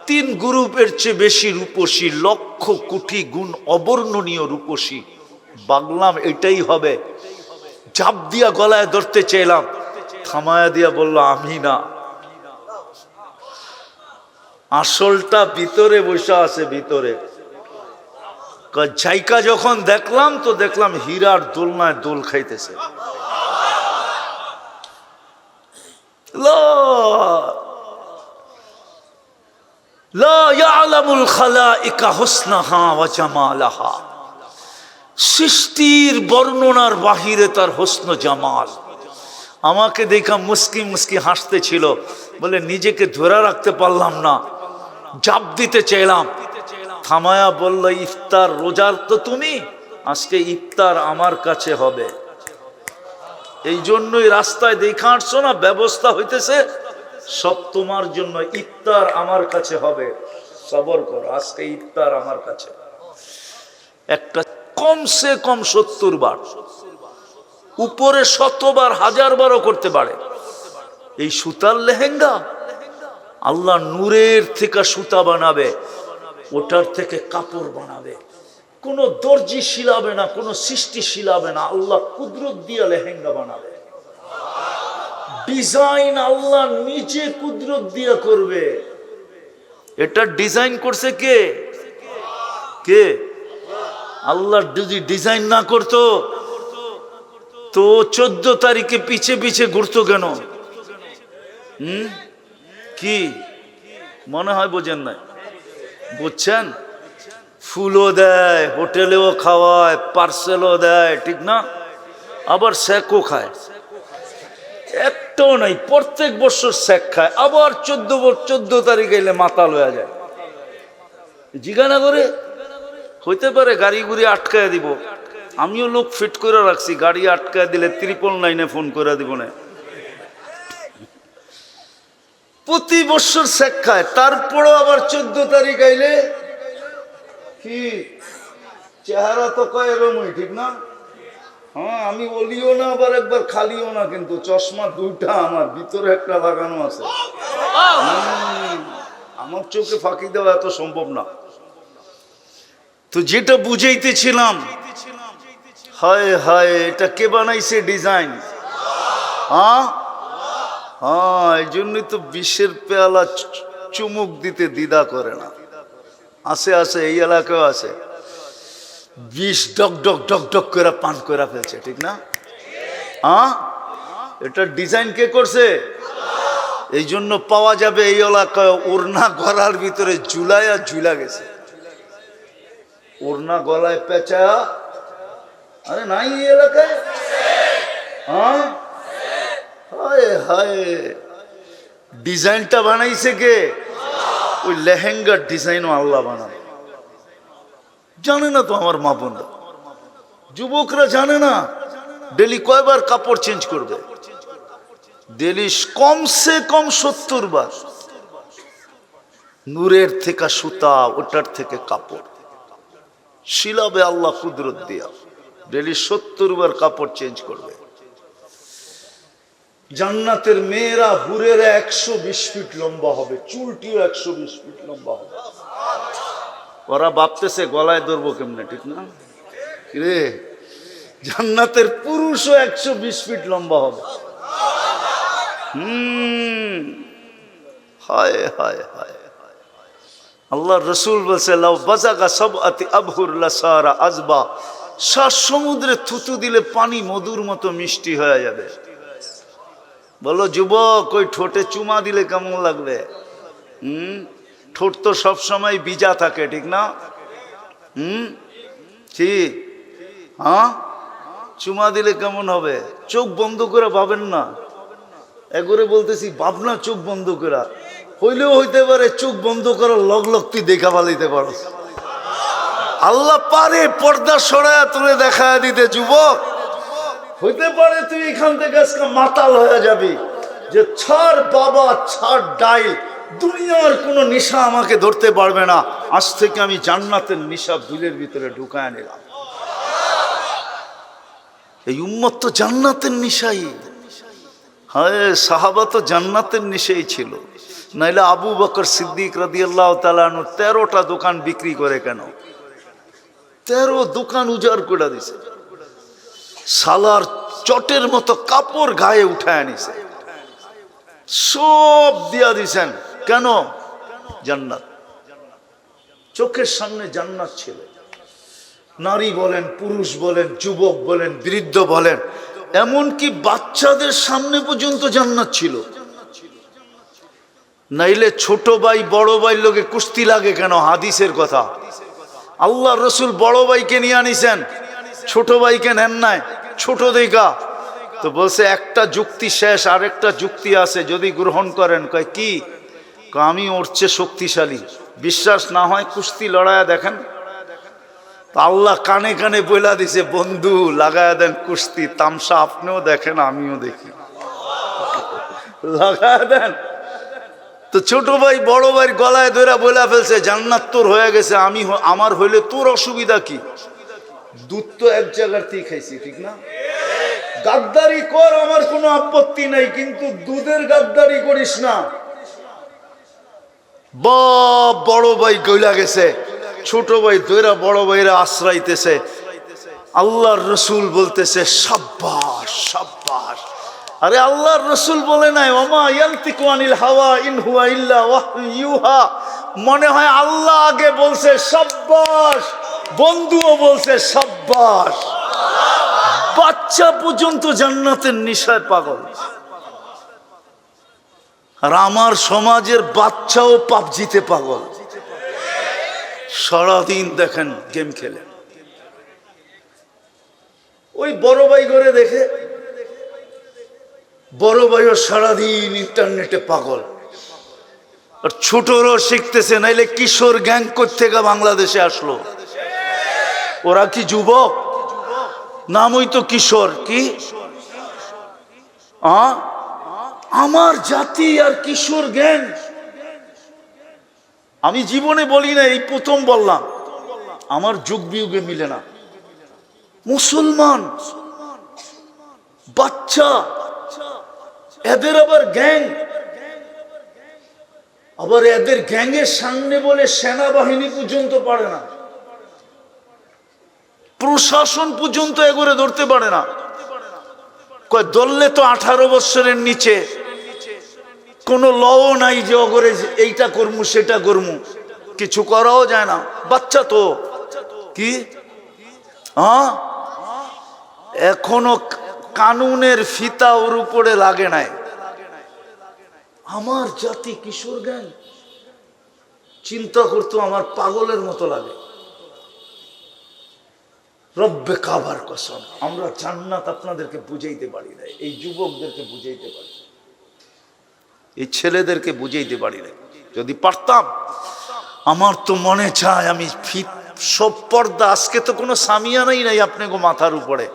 তিন গ্রুপের চেয়ে বেশি রূপসী, লক্ষ কোটি গুণ অবর্ণনীয় রূপসী। ভাবলাম এটাই হবে, ঝাঁপ দিয়া গলায় ধরতে চাইলাম, থামায়া দিয়া বলল আমি না, আসলটা ভিতরে বসে আছে ভিতরে। জায়গা যখন দেখলাম তো দেখলাম হীরার দোলনায় দোল খাইতেছে। লা ইয়ালামুল খালাইকা হুসনাহা ওয়া জামালাহা, সৃষ্টির বর্ণনার বাহিরে তার হোসন জামাল। আমাকে দেখা মুস্কি মুস্কি হাসতে ছিল, বলে নিজেকে ধরে রাখতে পারলাম না, জাপ দিতে চাইলাম। থামায়া বলল ইফতার রোজার তো তুমি, আজকে ইফতার আমার কাছে হবে। এই জন্যই রাস্তায় দেখা আসছো না, ব্যবস্থা হইতেছে সব তোমার জন্য। ইফতার আমার কাছে হবে, সবর করো, আজকে ইফতার আমার কাছে। একটা কমসে কম 70 বার, উপরে 100 বার, 1000 বারও করতে পারে। এই সুতার লেহেঙ্গা আল্লাহ নূরের থেকে সুতা বানাবে, ওটার থেকে কাপড় বানাবে। কোনো দর্জি শিলাবে না, কোনো সৃষ্টি শিলাবে না, আল্লাহ কুদরত দিয়ে লেহেঙ্গা বানাবে। ডিজাইন আল্লাহ নিজে কুদরত দিয়ে করবে। এটা ডিজাইন করছে কে? কে? আল্লাহ যদি ডিজাইন না করতো তো 14 তারিখে পিছে পিছে ঘুরতো কেন? কি মনে হয় বোঝেন না? বুঝছেন? ফুলও দেয়, হোটেলেও খাওয়ায়, পার্সেলও দেয়, ঠিক না? আবার স্যাকও খায়। একটাও নাই, প্রত্যেক বছর স্যাক খায়। আবার 14 তারিখ এলে মাতাল হয়ে যায়। জিজ্ঞাসা করে হইতে পারে গাড়ি গুড়ি আটকায় দিব। আমিও লোক ফিট করে রাখছি, গাড়ি আটকায় দিলে 999 ফোন করে দিব না। প্রতি বছর স্যাক খায়, তারপরও আবার 14 তারিখ আইলে কি চেহারা তো কয় এরমই, ঠিক না? হ্যাঁ, আমি বলিও না আবার একবার খালিও না, কিন্তু চশমা 2টা আমার, ভিতরে একটা লাগানো আছে। আমার চোখে ফাঁকি দেওয়া এত সম্ভব না। তো যেটা বুঝাইতেছিলাম, হায় হায়, এটা কে বানাইছে ডিজাইন? হ্যাঁ হ্যাঁ, এই জন্যই তো বিষের পেয়ালা চুমুক দিতে দ্বিধা করে না। আছে আছে, এই এলাকায় আছে, বিষ ডক ডক ডক ডক করে পান করে ফেলছে, ঠিক না? হ্যাঁ, এটা ডিজাইন কে করছে? এই জন্য পাওয়া যাবে এই এলাকায় ওড়না গলার ভিতরে ঝুলাইয়া ঝুলা গেছে, ওড়না গলায় পেঁচা। আরে নাই এই এলাকায়? হ্যাঁ, হায় হায়, ডিজাইনটা বানাইছে কে? ওই লেহেঙ্গার ডিজাইনও আল্লাহ বানাবে। জানে না তো আমার মা বোনরা, যুবকরা জানে না ডেলি কয়বার কাপড় চেঞ্জ করবে? ডেলি কমসে কম 70 বার। নূরের থেকে সুতা, ওটার থেকে কাপড় শিলাবে আল্লাহ কুদরত দিয়া। ডেলি 70 বার কাপড় চেঞ্জ করবে। জান্নাতের মেয়েরা হুরেরা 120 ফিট লম্বা হবে, চুলটিও 120 ফিট লম্বা হবে। ওরা ভাবতেছে গলায় ধরবো কেমনে, ঠিক না রে? জান্নাতের পুরুষও 120 ফিট লম্বা হবে। হায় হায় হায়, আল্লাহ রসুল বলছে লাউ বাজাগা সাবআতি আবহুর লাসারা আজবা, 7 সমুদ্রে থুতু দিলে পানি মধুর মতো মিষ্টি হয়ে যাবে। বলো যুবক, ওই ঠোঁটে চুমা দিলে কেমন লাগবে? ঠোঁট তো সব সময় ভিজা থাকে, ঠিক না? কি হ্যাঁ, চুমা দিলে কেমন হবে? চোখ বন্ধ করে ভাবেন না, একবারে বলতেছি ভাবনা, চোখ বন্ধ করা হইলেও হইতে পারে, চোখ বন্ধ করার লগ লগ তুই দেখা পালাইতে পারো। আল্লাহ পারে পর্দা সরায়া তুলে দেখা দিতে। যুবক, হইতে পারে তুই এখান থেকে আজকে মাতাল হয়ে যাবি, যে ছাড় বাবা, ছাড় ডাই, দুনিয়ার কোনো নেশা আমাকে ধরতে পারবে না, আজ থেকে আমি জান্নাতের নেশা দিলের ভিতরে ঢুকায় নিলাম। এই উম্মত তো জান্নাতের নেশাই। হ্যাঁ, সাহাবা তো জান্নাতের নেশাই ছিল, নাইলে আবু বকর সিদ্দিক রাদিয়াল্লাহু তাআলা আনহু 13টা দোকান বিক্রি করে কেন? 13 দোকান উজাড় করে দিছে। সালার চটের মতো কাপড় গায়ে উঠায় আনিছে। সব দিয়া দিছেন। কেন? জান্নাত। চোখের সামনে জান্নাত ছিল। নারী বলেন, পুরুষ বলেন, যুবক বলেন, বৃদ্ধ বলেন, এমনকি বাচ্চাদের সামনে পর্যন্ত জান্নাত ছিল। নাইলে ছোট ভাই বড় ভাই লোকে কুস্তি লাগে কেন? হাদিসের কথা। আল্লাহ রসুল বড় ভাইকে নিয়ে আনিছেন, ছোট ভাইকে নেন নাই। ছোট দেখা তো বলছে একটা যুক্তি শেষ, আরেকটা যুক্তি আছে, যদি গ্রহণ করেন। কয় কি? আমি ওর চেয়ে শক্তিশালী। বিশ্বাস না হয় কুস্তি লড়াইয়া দেখেন। আল্লাহ কানে কানে বইলা দিছে, বন্ধু লাগায়া দেন কুস্তি, তামসা আপনিও দেখেন আমিও দেখি, লাগায়া দেন। তো ছোট ভাই বড় ভাই গলায় ধরে বইলা ফেলছে, জান্নাত তোর হয়ে গেছে, আমার হইলে তোর অসুবিধা কি? দুধ তো এক জায়গাতেই খাইছি, ঠিক না? গাদ্দারি কর, আমার কোনো আপত্তি নাই, কিন্তু দুধের গাদ্দারি করিস না। বড় ভাই গইলা গেছে, ছোট ভাই দৈরা বড় ভাইরা আশ্রাইতেছে। আল্লাহর রসুল বলতেছে, সাব্বাস সাব্বাস। আরে আল্লাহর রসুল বলে নাই ওমা ইয়ানতিকু আনিল হাওয়া ইন হুয়া ইল্লা ওয়াহয়ু ইউহা। মনে হয় আল্লাহ আগে বলছে সাব্বাস, বন্ধুও বলছে সাব্বাস। বাচ্চা পর্যন্ত জান্নাতের নেশায় পাগল। আর আমার সমাজের বাচ্চাও পাবজিতে পাগল, সারাদিন দেখেন গেম খেলে। ওই বড় ভাই করে দেখে, বড় ভাইও সারাদিন ইন্টারনেটে পাগল। আর ছোটরাও শিখতেছে, নাইলে কিশোর গ্যাং থেকে বাংলাদেশে আসলো। ওরা কি যুবক? নামই তো কিশোর। কি আমার জাতি আর কিশোর গ্যাং? আমি জীবনে বলি না, এই প্রথম বললাম। আমার যুগ বিয়োগে মিলে না। মুসলমান বাচ্চা, এদের আবার গ্যাং, আবার এদের গ্যাংয়ের সামনে বলে সেনাবাহিনী পর্যন্ত পারে না, প্রশাসন পর্যন্ত এগোরে ধরতে পারে না। কয় ধরলে তো 18 বছরের নিচে, কোনো লও নাই যে অগরে এইটা করমু সেটা করমু, কিছু করাও যায় না। বাচ্চা তো কি এখনো কানুনের ফিতা ওর উপরে লাগে নাই। আমার জাতি কিশোর গ্যাং, চিন্তা করতো আমার পাগলের মতো লাগে। রব্বে কাবার কসম, আমরা জান্নাত আপনাদেরকে বুঝাইতে পারি না, এই যুবকদেরকে বুঝাইতে পারি, এই ছেলেদেরকে বুঝাইতে পারি না। যদি পারতাম, আমার তো মনে চায় আমি সব পর্দা, আজকে তো কোনো সামিয়ানাই নাই আপনাকে মাথার উপরে।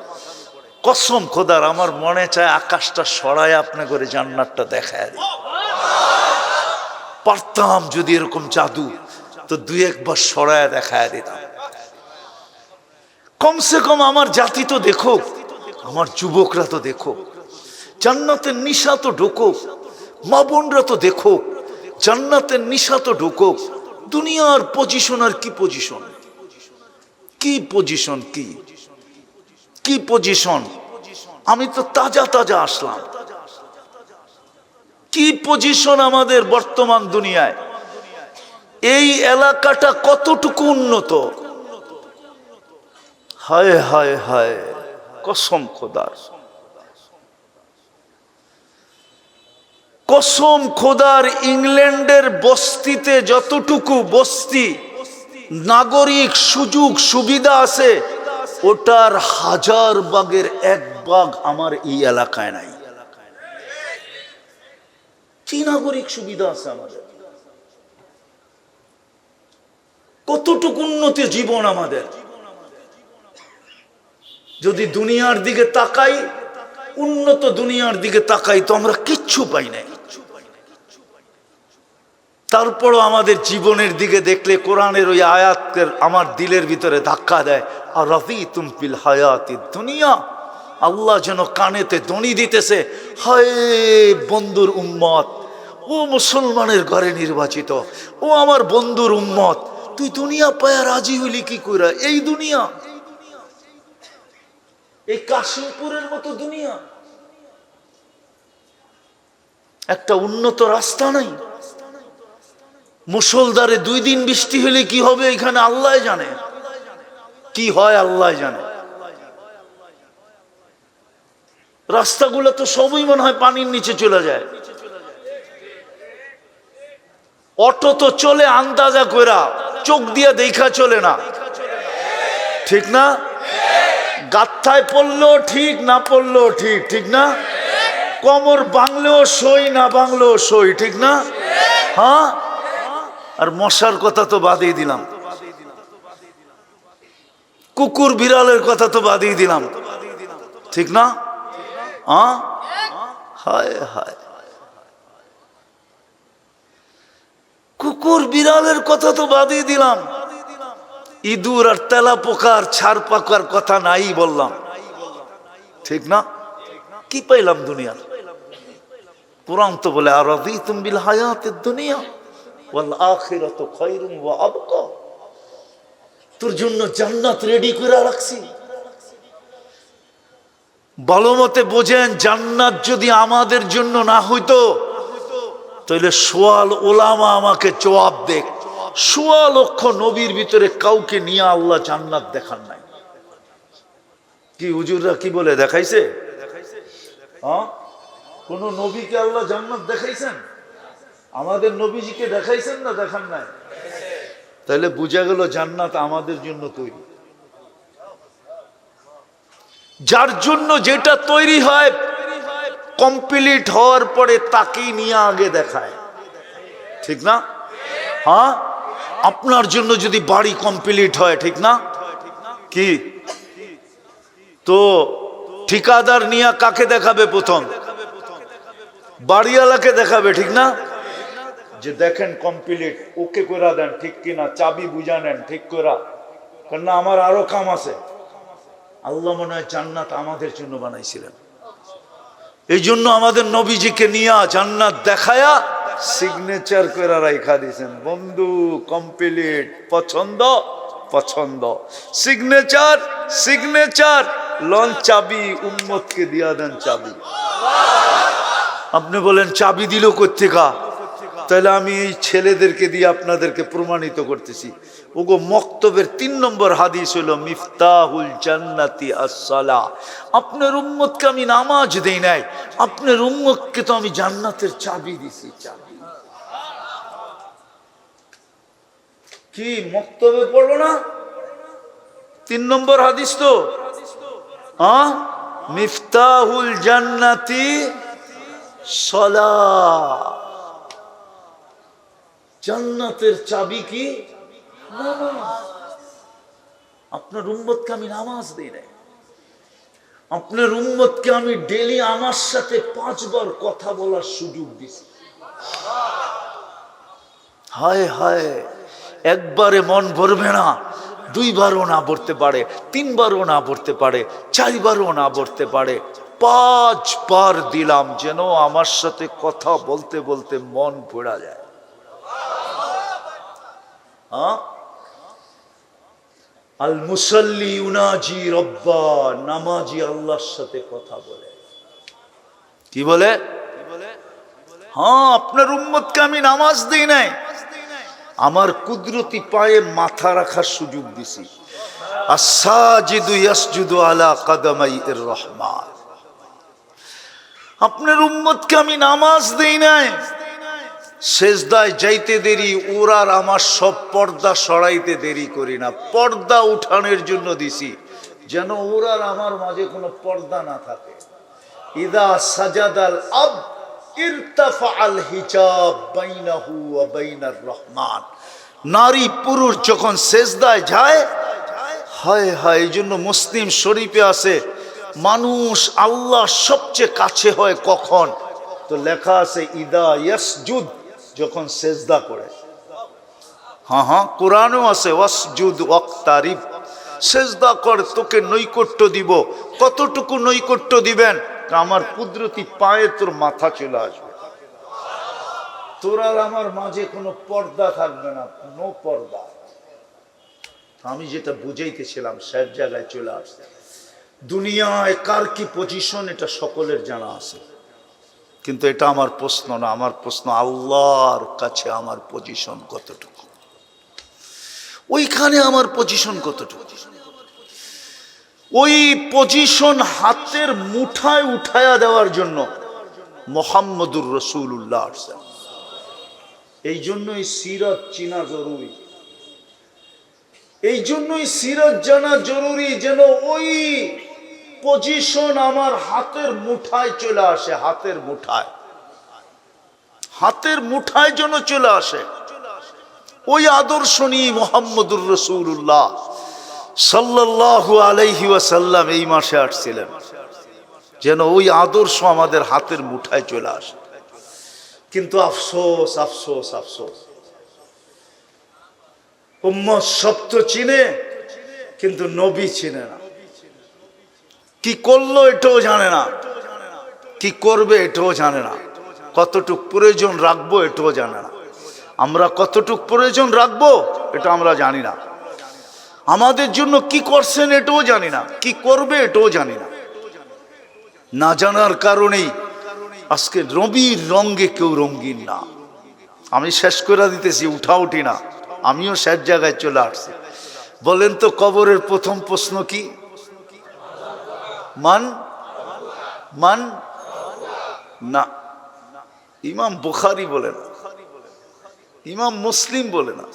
কসম খোদার, আমার মনে চায় আকাশটা সরায় আপনি করে জান্নাতটা দেখায় দিই। পারতাম যদি এরকম জাদু, তো 2-1 বার সরায় দেখায় দিতাম। কমসে কম আমার জাতি তো দেখো, আমার যুবকরা তো দেখো, জান্নাতের নিশা তো ঢোকো, মা বোনরা তো দেখো, জান্নাতের নিশা তো ঢোকো। দুনিয়ার পজিশন আর কি পজিশন, কি পজিশন, কি পজিশন। আমি তো তাজা তাজা আসলাম। কি পজিশন আমাদের বর্তমান দুনিয়ায়? এই এলাকাটা কতটুকু উন্নত! হায় হায় হায়, কসম খোদার, কসম খোদার, ইংল্যান্ডের বস্তিতে যতটুকু বস্তি নাগরিক সুযোগ সুবিধা আছে, ওটার 1000 ভাগের 1 ভাগ আমার এই এলাকায় নাই। কি নাগরিক সুবিধা আছে আমাদের, কতটুকু উন্নতি জীবন আমাদের। যদি দুনিয়ার দিকে তাকাই, উন্নত দুনিয়ার দিকে তাকাই, তো আমরা কিচ্ছু পাই নাই। তারপরও আমাদের জীবনের দিকে দেখলে কোরআনের ওই আয়াতকে আমার দিলের ভিতরে ধাক্কা দেয়। আর রাযীতুম বিল হায়াতিদ দুনিয়া, আল্লাহ যেন কানেতে দনি দিতেছে, হায় বন্ধুর উম্মত, ও মুসলমানের ঘরে নির্বাচিত, ও আমার বন্ধুর উম্মত, তুই দুনিয়া পায়া রাজি হইলি কি কইরা? এই দুনিয়া, এই কাশিমপুরের মতো দুনিয়া, একটা উন্নত রাস্তা নাই। মুষলধারে 2 দিন বৃষ্টি হলে কি হবে এখানে আল্লাহ জানে, কি হয় আল্লাহ জানে। রাস্তাগুলো তো সবই মনে হয় পানির নিচে চলে যায়। অটো তো চলে আন্দাজা কইরা, চোখ দিয়ে দেখা চলে না, ঠিক না? গাত্থায় পড়লেও ঠিক, না পড়লেও ঠিক, ঠিক না? কোমর বাংলেও সই, না বাংলেও সই, ঠিক না? হ্যাঁ। আর মশার কথা তো বাদই দিলাম, কুকুর বিড়ালের কথা তো বাদই দিলাম, ঠিক না? হ্যাঁ। হায় হায়, কুকুর বিড়ালের কথা তো বাদই দিলাম, ইঁদুর আর তেলা পোকার ছাড় পাকার কথা নাই বললাম, ঠিক না? কি পাইলাম দুনিয়ার? কুরআন তো বলে আরাদিতুম বিল হায়াতিদ দুনিয়া ওয়াল আখিরাতু খায়রুম ওয়া আবকা। তোর জন্য জান্নাত রেডি করে রাখছি। ভালো মতে বোঝেন, জান্নাত যদি আমাদের জন্য না হইতো তাহলে সোয়াল ওলামা আমাকে জবাব দেখ, 1.25 লক্ষ নবীর ভিতরে কাউকে নিয়ে আল্লাহ জান্নাত দেখান নাই। কি হুজুররা কি বলে দেখাইছে? হ্যাঁ, কোন নবীকে আল্লাহ জান্নাত দেখাইছেন? আমাদের নবীজিকে দেখাইছেন না দেখান নাই? তাহলে বুঝা গেল জান্নাত আমাদের জন্য তৈরি। যার জন্য যেটা তৈরি হয় কমপ্লিট হওয়ার পরে তাকেই নিয়ে আগে দেখায়, ঠিক না? হ্যাঁ, আপনার জন্য যদি বাড়ি কমপ্লিট হয়, ঠিক না? কি তো ঠিকাদার নিয়ে কাকে দেখাবে? প্রথম বাড়িওয়ালাকে দেখাবে, ঠিক না? যে দেখেন কমপ্লিট, ওকে করে দেন, ঠিক কিনা, চাবি বুঝা নেন ঠিক করে, কারণ আমার আরো কাম আছে। আল্লাহ মনে হয় জান্নাত আমাদের জন্য বানাইছিলেন, এই জন্য আমাদের নবীজিকে নিয়ে জান্নাত দেখায়া সিগনেচার করে রাখা দিয়েছেন, বন্ধু কমপ্লিট, পছন্দ পছন্দ, সিগনেচার সিগনেচার, লন চাবি উম্মতকে দিয়া দেন চাবি। আপনি বলেন চাবি দিল কোত্থেকা? তাহলে আমি এই ছেলেদেরকে দিয়ে আপনাদেরকে প্রমাণিত করতেছি। ওগো মক্তবের 3 নম্বর হাদিস হলো মিফতাহুল জান্নাতি আস-সালাহ। আপনার উম্মতকে আমি নামাজ দেই নাই, আপনার উম্মতকে তো আমি জান্নাতের চাবি দিছি, চাবি। কি মক্তবে পড়লো না? 3 নম্বর হাদিস তো, হ্যাঁ, মিফতাহুল জান্নাতি সালাহ। জান্নাতের চাবি কি? নামাজ। আপনার উম্মতকে আমি নামাজ দেই নাই, আপনার উম্মতকে আমি ডেলি আমার সাথে 5 বার কথা বলার সুযোগ দিছি। হায় হায়, একবারে মন ভরবে না, 2 বারও না ভরতে পারে, 3 বারও না ভরতে পারে, 4 বারও না ভরতে পারে, 5 বার দিলাম যেন আমার সাথে কথা বলতে বলতে মন ভরা যায়। আল মুসাল্লি ইউনাজি রব্বা, নামাজি আল্লাহর সাথে কথা বলে। কি বলে? হ্যাঁ, আপনার উম্মতকে আমি নামাজ দিই নাই, আমার কুদরতি পায়ে মাথা রাখার সুযোগ দিছি। আস-সাজিদু ইয়াসজুদু আলা কাদামাইর রহমান। আপনার উম্মতকে আমি নামাজ দেই নাই, সেজদায় যাইতে দেরি, ওরার আমার সব পর্দা সরাইতে দেরি করি না, পর্দা উঠানোর জন্য দিছি, যেন ওরার আমার মাঝে কোনো পর্দা না থাকে। ইদা সাজাদাল আব ইরতাফাআল হিজাব বাইনাহু ওয়া বাইনার রহমান। নারী পুরুষ যখন সেজদায় যায়, হায় হায়, এই জন্য মুসলিম শরীফে আছে মানুষ আল্লাহ সবচেয়ে কাছে হয় কখন? তো লেখা আছে ইদা ইয়াসজুদ, যখন সেজদা করে। হ্যাঁ হ্যাঁ, কোরআনেও আছে ওয়াসজুদ ওয়াক্তারিব, সেজদা কর তোকে নৈকট্য দিব। কতটুকু নৈকট্য দিবেন? আমার কুদরতি পায়ে তোর মাথা চলে আসবে, তোর আর আমার মাঝে কোনো পর্দা থাকবে না, নো পর্দা। আমি যেটা বুঝাইতেছিলাম সব জায়গায় চলে আসছে। দুনিয়ায় কার কি পজিশন এটা সকলের জানা আছে। কিন্তু এটা আমার প্রশ্ন না, আমার প্রশ্ন আল্লাহর কাছে আমার পজিশন কতটুকু, ওইখানে আমার পজিশন কতটুকু। ওই পজিশন হাতের মুঠায় উঠায়া দেওয়ার জন্য মুহাম্মদুর রাসূলুল্লাহ, এই জন্যই সিরাত চিনা জরুরি, এই জন্যই সিরাত জানা জরুরি, যেন ওই পজিশন আমার হাতের মুঠায় চলে আসে, হাতের মুঠায়, হাতের মুঠায় যেন চলে আসে। ওই আদর্শ নিয়ে মুহাম্মদুর রাসূলুল্লাহ সাল্লাল্লাহু আলাইহি ওয়াসাল্লাম এই মাসে আসছিলেন, যেন ওই আদর্শ আমাদের হাতের মুঠায় চলে আসে। কিন্তু আফসোস আফসোস আফসোস, উম্মত সব তো চিনে কিন্তু নবী চিনে না। কি করলো এটাও জানে না, কি করবে এটাও জানে না, কতটুক প্রয়োজন রাখবো এটাও জানে না। আমরা কতটুক প্রয়োজন রাখবো এটা আমরা জানি না, আমাদের জন্য কি করছেন এটাও জানি না, কি করবে এটাও জানি না। না জানার কারণেই আজকে নবীর রঙে কেউ রঙিন না। আমি শেষ করে দিতেছি, উঠাউঠি না, আমিও শেষ জায়গায় চলে আসছি। বলেন তো কবরের প্রথম প্রশ্ন কি? মান মান না, ইমাম বুখারী বলে না, ইমাম মুসলিম বলে না,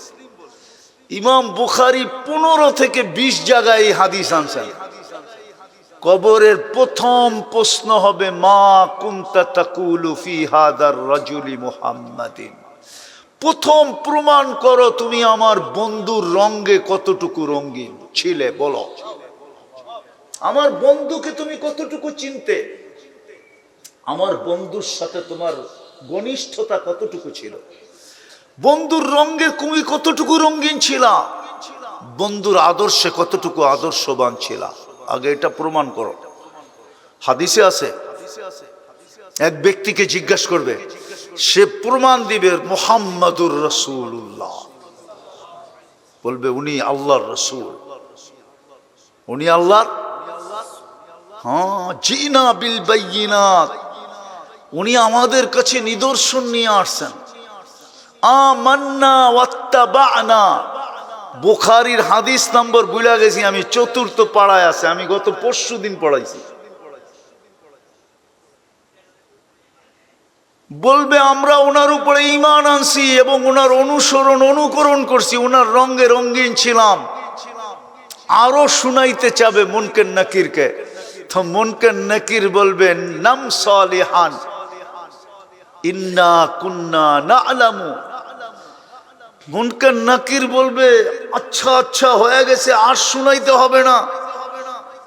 ইমাম বুখারী 15 থেকে 20 জায়গায় এই হাদিস আনছেন। কবরের প্রথম প্রশ্ন হবে মা কুনতা তাকুলু ফি হাদার রাজুলি মুহাম্মাদিন। প্রথম প্রমাণ করো তুমি আমার বন্ধুর রঙে কতটুকু রঙিন ছিলে, বলো আমার বন্ধুকে তুমি কতটুকু চিনতে, আমার বন্ধুর সাথে তোমার ঘনিষ্ঠতা কতটুকু ছিল, বন্ধুর রঙে তুমি কতটুকু রঙিন ছিলা, বন্ধুর আদর্শে কতটুকু আদর্শবান ছিলা। আগে এটা প্রমাণ করো। হাদিসে আছে, এক ব্যক্তিকে জিজ্ঞাসা করবে, সে প্রমাণ দিবে মুহাম্মাদুর রাসূলুল্লাহ, বলবে উনি আল্লাহর রাসূল, উনি আল্লাহর, হ্যাঁ জিনা বিল বাইয়িনাত, উনি আমাদের কাছে নিদর্শন নিয়ে আসছেন। আমান্না ওয়াত্তাবা'না, বুখারীর হাদিস নম্বর ভুলে গেছি আমি, 4th পাড়ায় আছে, আমি গত পরশু দিন পড়াইছি। বলবে আমরা ওনার উপরে ঈমান আনছি এবং ওনার অনুসরণ অনুকরণ করছি, ওনার রঙে রঙিন ছিলাম। আরো শুনাইতে চাবে মুনকার নাকিরকে, তো মুনকার নাকির বলবেন নাম সালিহান ইন্না কুন্না না'লামু। মুনকার নাকির বলবে আচ্ছা আচ্ছা হয়ে গেছে, আর শুনাইতে হবে না,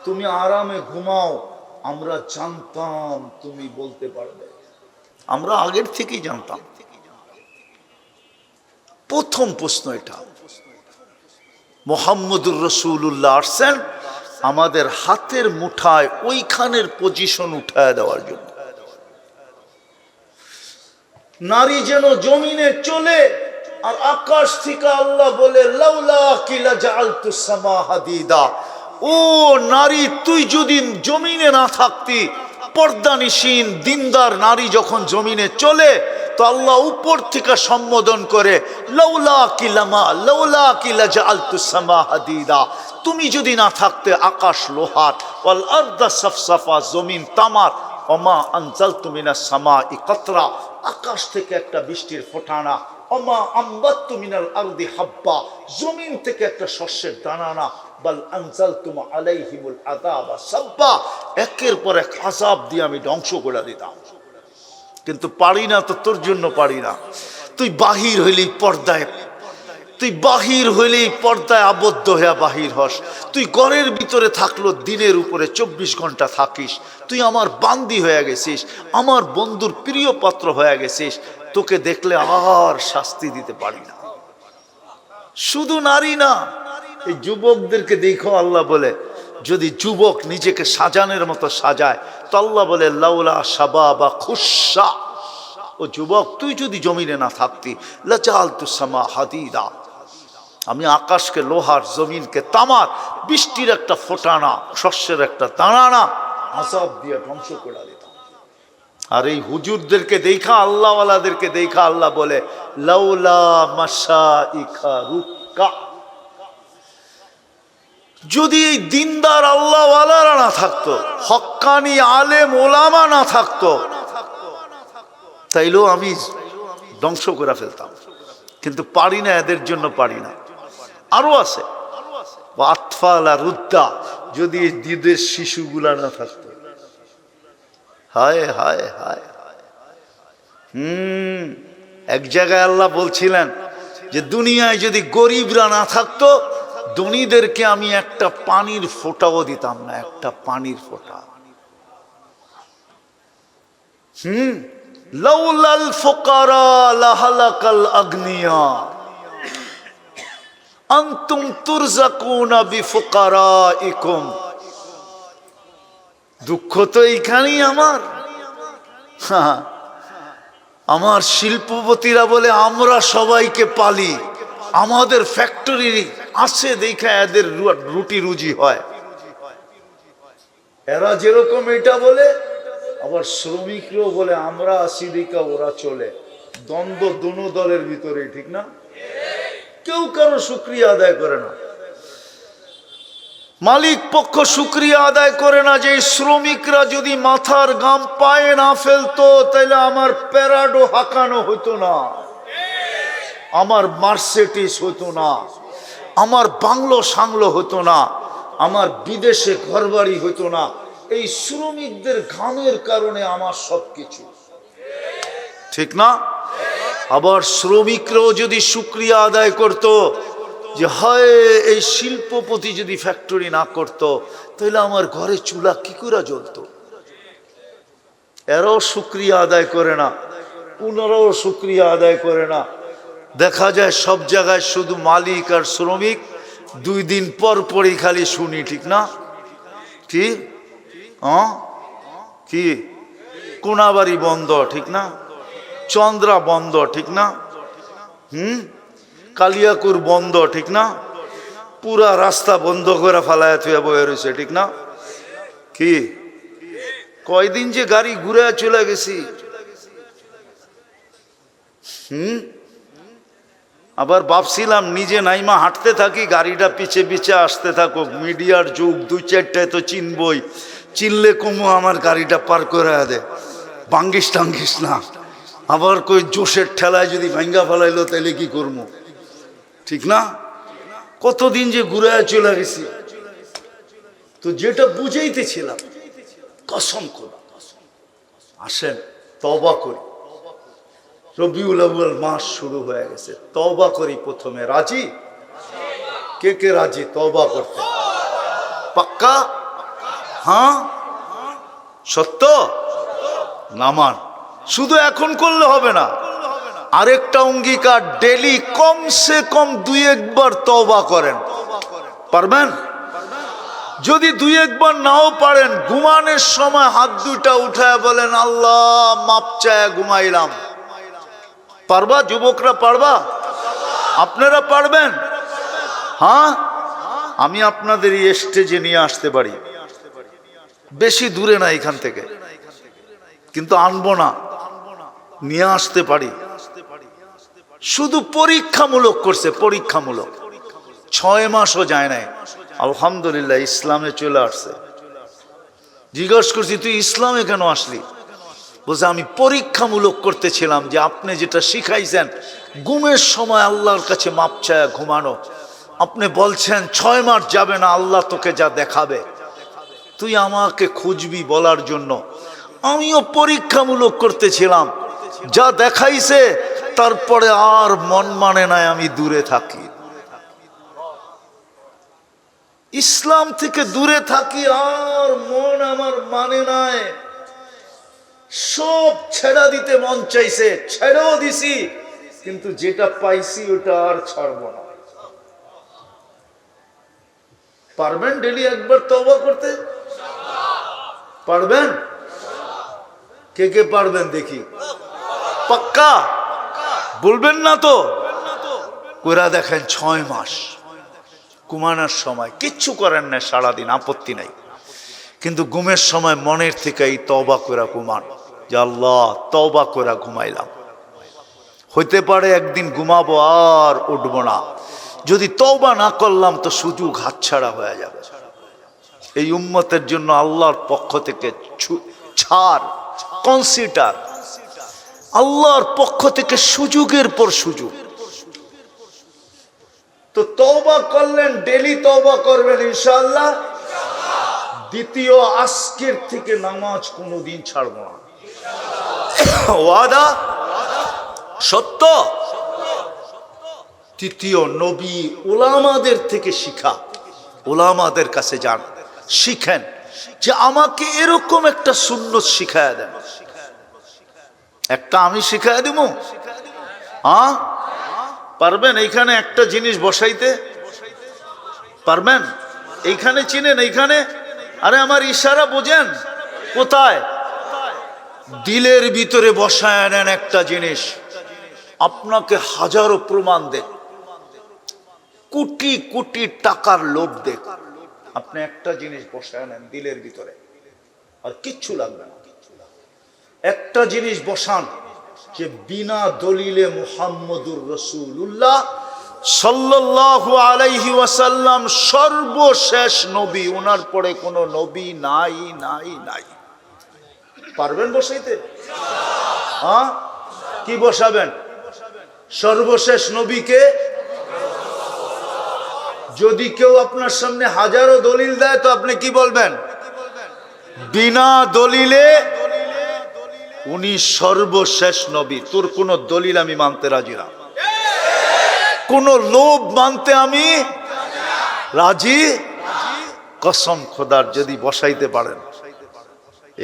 তুমি আরামে ঘুমাও, আমরা জানতাম তুমি বলতে পারবে, আমরা আগের থেকেই জানতাম। প্রথম প্রশ্ন এটা। মুহাম্মদুর রাসূলুল্লাহ আসছেন আমাদের হাতের মুঠায় ওইখানের পজিশন উঠায় দেওয়ার জন্য। নারী যেন জমিনে চলে আর আকাশ থেকে আল্লাহ বলে লাউলা কিলা জাআলতুস সামা হাদিদা, ও নারী তুই যদি জমিনে না থাকতি, পর্দানিসীন দিনদার নারী যখন জমিনে চলে তো আল্লাহ উপর থেকে সম্বোধন করে লাউলা কিলা জাআলতুস সামা হাদিদা, তুমি যদি না থাকতে আকাশ লোহার, ওয়াল আরদা সাফসাফা, জমিন তামার, ওমা আনজালতু মিনাস সামাই কাতরা, আকাশ থেকে একটা বৃষ্টির ফোঁটানা, ওমা আম্বাততু মিনাল আরদি হাব্বা, জমিন থেকে একটা শস্যের দানা, বাল আনজালতুম আলাইহিমুল আযাবা সাব্বা, একের পর এক আযাব দিয়ে আমি ধ্বংস করে দিতাম। কিন্তু পারি না তো, তোর জন্য পারি না। তুই বাহির হইলেই পর্দায়, তুই বাহির হইলেই পর্দায় আবদ্ধ হইয়া বাহির হস। তুই ঘরের ভিতরে থাকলো দিনের উপরে 24 ঘন্টা থাকিস, তুই আমার বান্দি হয়ে গেছিস, আমার বন্ধুর প্রিয় পাত্র হয়ে গেছিস, তোকে দেখলে আর শাস্তি দিতে পারি না। শুধু নারী না, এই যুবকদেরকে দেখো, আল্লাহ বলে যদি যুবক নিজেকে সাজানোর মতো সাজায় তো আল্লাহ বলে লাউলা শাবাবা খুশা, ও যুবক তুই যদি জমিনে না থাকতি লাজাআলতুস সামা হাদিদা, আমি আকাশকে লোহার, জমিনকে তামার, বৃষ্টির একটা ফোঁটানা, শস্যের একটা দানা আযাব দিয়ে ধ্বংস করে দিতাম। আর এই হুজুরদেরকে দেখা, আল্লাহওয়ালাদেরকে দেখা আল্লাহ বলে লাউলা মাশাইখা রুক্কা, যদি এই দিনদার আল্লাহওয়ালারা না থাকতো, হক্কানি আলেম ওলামা না থাকতো, তাইলেও আমি ধ্বংস করে ফেলতাম, কিন্তু পারি না, এদের জন্য পারি না। আরো আছে আতফালা রুদ্দা, যদি এই দিদের শিশুগুলা না থাকতো, হায় হায় হায়। এক জায়গায় আল্লাহ বলছিলেন যে দুনিয়ায় যদি গরিবরা না থাকতো, ধনীদেরকে আমি একটা পানির ফোঁটাও দিতাম না, একটা পানির ফোঁটা। লাউলাল ফুকারা লাহালাকাল আগনিয়া আনতুম তুরজাকুনা বিফুকারাইকুম। দুঃখ তো এইখানেই আমার শিল্পপতিরা বলে আমরা সবাইকে পালি, আমাদের ফ্যাক্টরি আছে দেখা এদের রুটি রুজি হয়। এরা যেরকম এটা বলে, আবার শ্রমিকরাও বলে আমরা আসি দেখা ওরা চলে। দ্বন্দ্ব দুনো দলের ভিতরে, ঠিক না? কেউ কারো শুকরিয়া আদায় করে না, মালিক পক্ষ শুকরিয়া আদায় করে না যে শ্রমিকরা যদি মাথার গাম পায়ে না ফেলতো, তাহলে আমার প্যারাডো হাঁকানো হতো না, আমার মার্সিডিজ হতো না, আমার বাংলো সাংলো হতো না, আমার বিদেশে ঘরবাড়ি হতো না। এই শ্রমিকদের ঘামের কারণে আমার সবকিছু, ঠিক না? আবার শ্রমিকরাও যদি শুকরিয়া আদায় করত যে হয় এই শিল্পপতি যদি ফ্যাক্টরি না করত, তাহলে আমার ঘরে চুলা কি করে জ্বলতো। এরাও শুকরিয়া আদায় করে না, ওনারাও শুকরিয়া আদায় করে না। দেখা যায় সব জায়গায় শুধু মালিক আর শ্রমিক, 2 দিন পর পরই খালি শুনি, ঠিক না? কি কি কোনাবাড়ি বন্ধ, ঠিক না? চন্দ্রা বন্ধ, ঠিক না? কালিয়াকুর বন্ধ, ঠিক না? পুরা রাস্তা বন্ধ করে ফালায় থুয়ে বয়ে রয়েছে, ঠিক না? কি কয়দিন যে গাড়ি ঘুরে চলে গেছি। আবার ভাবছিলাম নিজে নাইমা হাঁটতে থাকি, গাড়িটা পিছে পিছে আসতে থাকুক। মিডিয়ার যুগ, 2-4টায় তো চিনবই, চিনলে কমু আমার গাড়িটা পার করে দে, ভাঙ্গিস টাঙ্গিস না। আবার কই জোশের ঠেলায় যদি ভাঙ্গা ফেলাইলো তাহলে কি করবো, ঠিক না? কতদিন যে ঘুরে চলে গেছি। তো যেটা বুঝাইতেছিলাম, কসম করে আসেন তওবা করি। রবিউল আউয়াল মাস শুরু হয়ে গেছে, তওবা করি প্রথমে। রাজি? কে কে রাজি তওবা করতে? পাক্কা? হ্যাঁ, সত্য? নামান শুধু এখন করলে হবে না, আরেকটা অঙ্গীকার, ডেলি কমসে কম 2-1 বার তওবা করেন। পারবেন? যদি 2-1 বার নাও পারেন, ঘুমানোর সময় হাত দুইটা উঠায় বলেন আল্লাহ মাপ চায় ঘুমাইলাম। পারবা যুবকরা? পারবা? আপনারা পারবেন? হ্যাঁ, আমি আপনাদের এই স্টেজে নিয়ে আসতে পারি, বেশি দূরে না এখান থেকে, কিন্তু আনবো না, নিয়ে আসতে পারি। শুধু পরীক্ষামূলক করছে, পরীক্ষামূলক। 6 মাসও যায় নাই, আলহামদুলিল্লাহ ইসলামে চলে আসছে। জিজ্ঞাসা করছি তুই ইসলামে কেন আসলি? বলছে আমি পরীক্ষামূলক করতেছিলাম যে আপনি যেটা শিখাইছেন ঘুমের সময় আল্লাহর কাছে মাপ চায় ঘুমানো, আপনি বলছেন 6 মাস যাবে না আল্লাহ তোকে যা দেখাবে, তুই আমাকে খুঁজবি বলার জন্য। আমিও পরীক্ষামূলক করতেছিলাম, যা দেখাইছে তারপরে আর মন মানে নাই, আমি দূরে থাকি, ইসলাম থেকে দূরে থাকি, আর মন আমার মানে নাই। সব ছেড়া দিতে মন চাইছে, ছেড়েও দিছি, কিন্তু যেটা পাইছি ওটা আর ছাড়বো না। পারবেন ডেলি একবার তওবা করতে? পারবেন? কে কে পারবেন দেখি? পাক্কা বলবেন না তো? কইরা দেখেন 6 মাস ঘুমানোর সময় কিচ্ছু করেন না, সারাদিন আপত্তি নাই, কিন্তু ঘুমের সময় মনের থেকে এই তওবা কইরা ঘুমান। যে আল্লাহ তওবা করে ঘুমাইলাম, হইতে পারে একদিন ঘুমাবো আর উঠবো না, যদি তওবা না করলাম তো সুযোগ হাতছাড়া হয়ে যাবে। এই উম্মতের জন্য আল্লাহর পক্ষ থেকে ছাড়, কনসিডার, আল্লাহর পক্ষ থেকে সুযোগের পর সুযোগ। তো তওবা করলেন, ডেলি তওবা করবেন ইনশাআল্লাহ। দ্বিতীয়, আজকের থেকে নামাজ কোনোদিন ছাড়বো না, ওয়াদা সত্য। তৃতীয়, নবী উলামাদের থেকে শিখা, উলামাদের কাছে যান, শিখেন যে আমাকে এরকম একটা সুন্নত শিখায়া দেন। একটা আমি শিখায়া দিব, হ্যাঁ পারবেন? এইখানে একটা জিনিস বসাইতে পারবেন? এইখানে চিনেন? এইখানে, আরে আমার ইশারা বোঝেন কোথায়? দিলের ভিতরে বসায় নেন একটা জিনিস, আপনাকে হাজারো প্রমাণ দেখ, কোটি কোটি টাকার লোভ দেখ, আপনি একটা জিনিস বসায় নেন দিলের ভিতরে, আর কিচ্ছু লাগবে না। একটা জিনিস বসান যে বিনা দলিলে মুহাম্মদুর রাসূলুল্লাহ সাল্লাল্লাহু আলাইহি ওয়াসাল্লাম সর্বশেষ নবী, ওনার পরে কোনো নবী নাই নাই নাই। পারবেন বসাইতে? হ্যাঁ, কি বসাবেন? সর্বশেষ নবীকে। যদি কেউ আপনার সামনে হাজারো দলিল দেয় তো আপনি কি বলবেন? বিনা দলিলে উনি সর্বশেষ নবী, তোর কোন দলিল আমি মানতে রাজি না, কোন লোভ মানতে আমি রাজি। কসম খোদার, যদি বসাইতে পারেন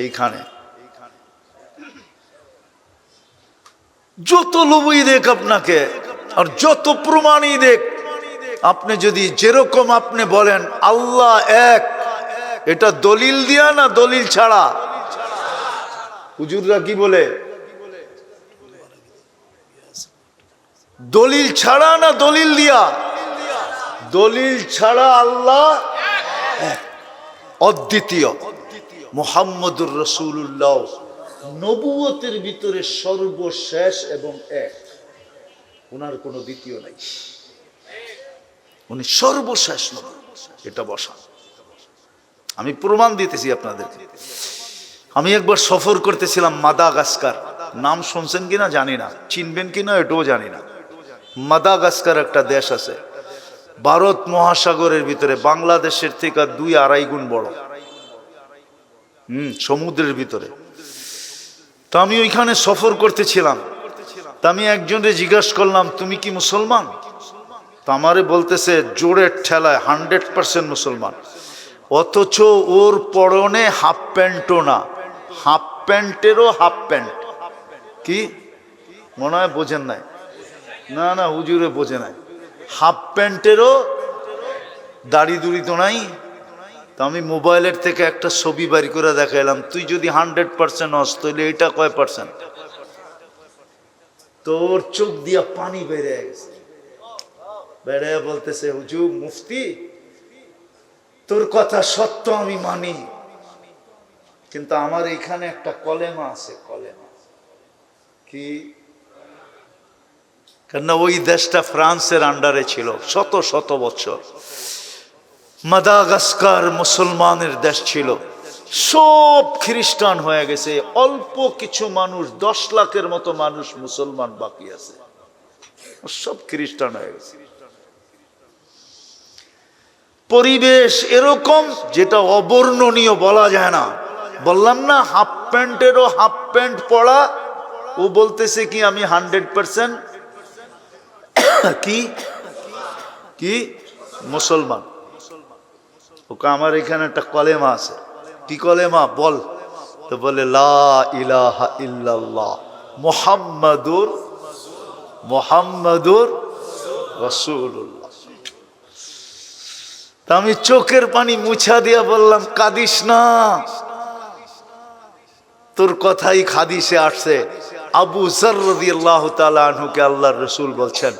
এইখানে, যত লোভই দেখ আপনাকে আর যত প্রমাণই দেখ, আপনি যদি যেরকম আপনি বলেন আল্লাহ এক, এটা দলিল দিয়া না দলিল ছাড়া? হুজুররা কি বলে? দলিল ছাড়া না দলিল দিয়া? দলিল ছাড়া আল্লাহ অদ্বিতীয়, মুহাম্মদুর রাসূলুল্লাহ নবুয়তের ভিতরে সর্বশেষ এবং এক, ওনার কোনো দ্বিতীয় নাই, উনি সর্বশেষ নবী। এটা বসা, আমি প্রমাণ দিতেছি আপনাদেরকে। আমি একবার সফর করতেছিলাম মাদাগাস্কার, নাম শুনছেন কিনা জানি না, চিনবেন কিনা এটাও জানি না। মাদাগাস্কার একটা দেশ আছে ভারত মহাসাগরের ভিতরে, বাংলাদেশের থেকে 2-2.5 গুণ বড়, সমুদ্রের ভিতরে। তো আমি ওইখানে সফর করতেছিলাম, তা আমি একজনকে জিজ্ঞাসা করলাম তুমি কি মুসলমান? তো আমারে বলতেছে জোরের ঠেলায় 100% মুসলমান, অথচ ওর পরনে হাফ প্যান্টও না, হাফ প্যান্টেরও হাফ প্যান্ট। কি মনে হয় বোঝেন নাই? না না, হুজুরে বোঝে নাই। হাফ প্যান্টেরও দাড়ি দুড়ি তো নাই। তো আমি মোবাইলের থেকে একটা ছবি বাড়ি করে দেখাইলাম, তুই যদি 100% হস তাহলে এটা কয় পার্সেন্ট? তোর চোখ দিয়া পানি বেড়ে গেছে, বেড়ে বলতেছে হুজুর মুফতি তোর কথা সত্য আমি মানি, কিন্তু আমার এখানে একটা কলেমা আছে। কলেমা কি? কেন ওই দেশটা ফ্রান্সের আন্ডারে ছিল শত শত বছর। মাদাগাস্কার মুসলমানের দেশ ছিল, সব খ্রিস্টান হয়ে গেছে, অল্প কিছু মানুষ, 10 লাখের মতো মানুষ মুসলমান বাকি আছে, সব খ্রিস্টান হয়ে গেছে। পরিবেশ এরকম যেটা অবর্ণনীয়, বলা যায় না। বললাম না হাফ প্যান্টেরও হাফ প্যান্ট পরা, ও বলতেছে কি আমি 100% কি কি মুসলমান। ওকে আমার এখানে একটা কলেমা আছে। কি কলেমা বল? তো বলে লা ইলাহা ইল্লাল্লাহ মুহাম্মাদুর রাসূলুল্লাহ। তা আমি চোখের পানি মুছা দিয়া বললাম কাঁদিস না, তোর কথাই হাদিসে আসছে। আবু যর রাদিয়াল্লাহু তাআলা আনহুকে আল্লাহর রাসূল বলছেন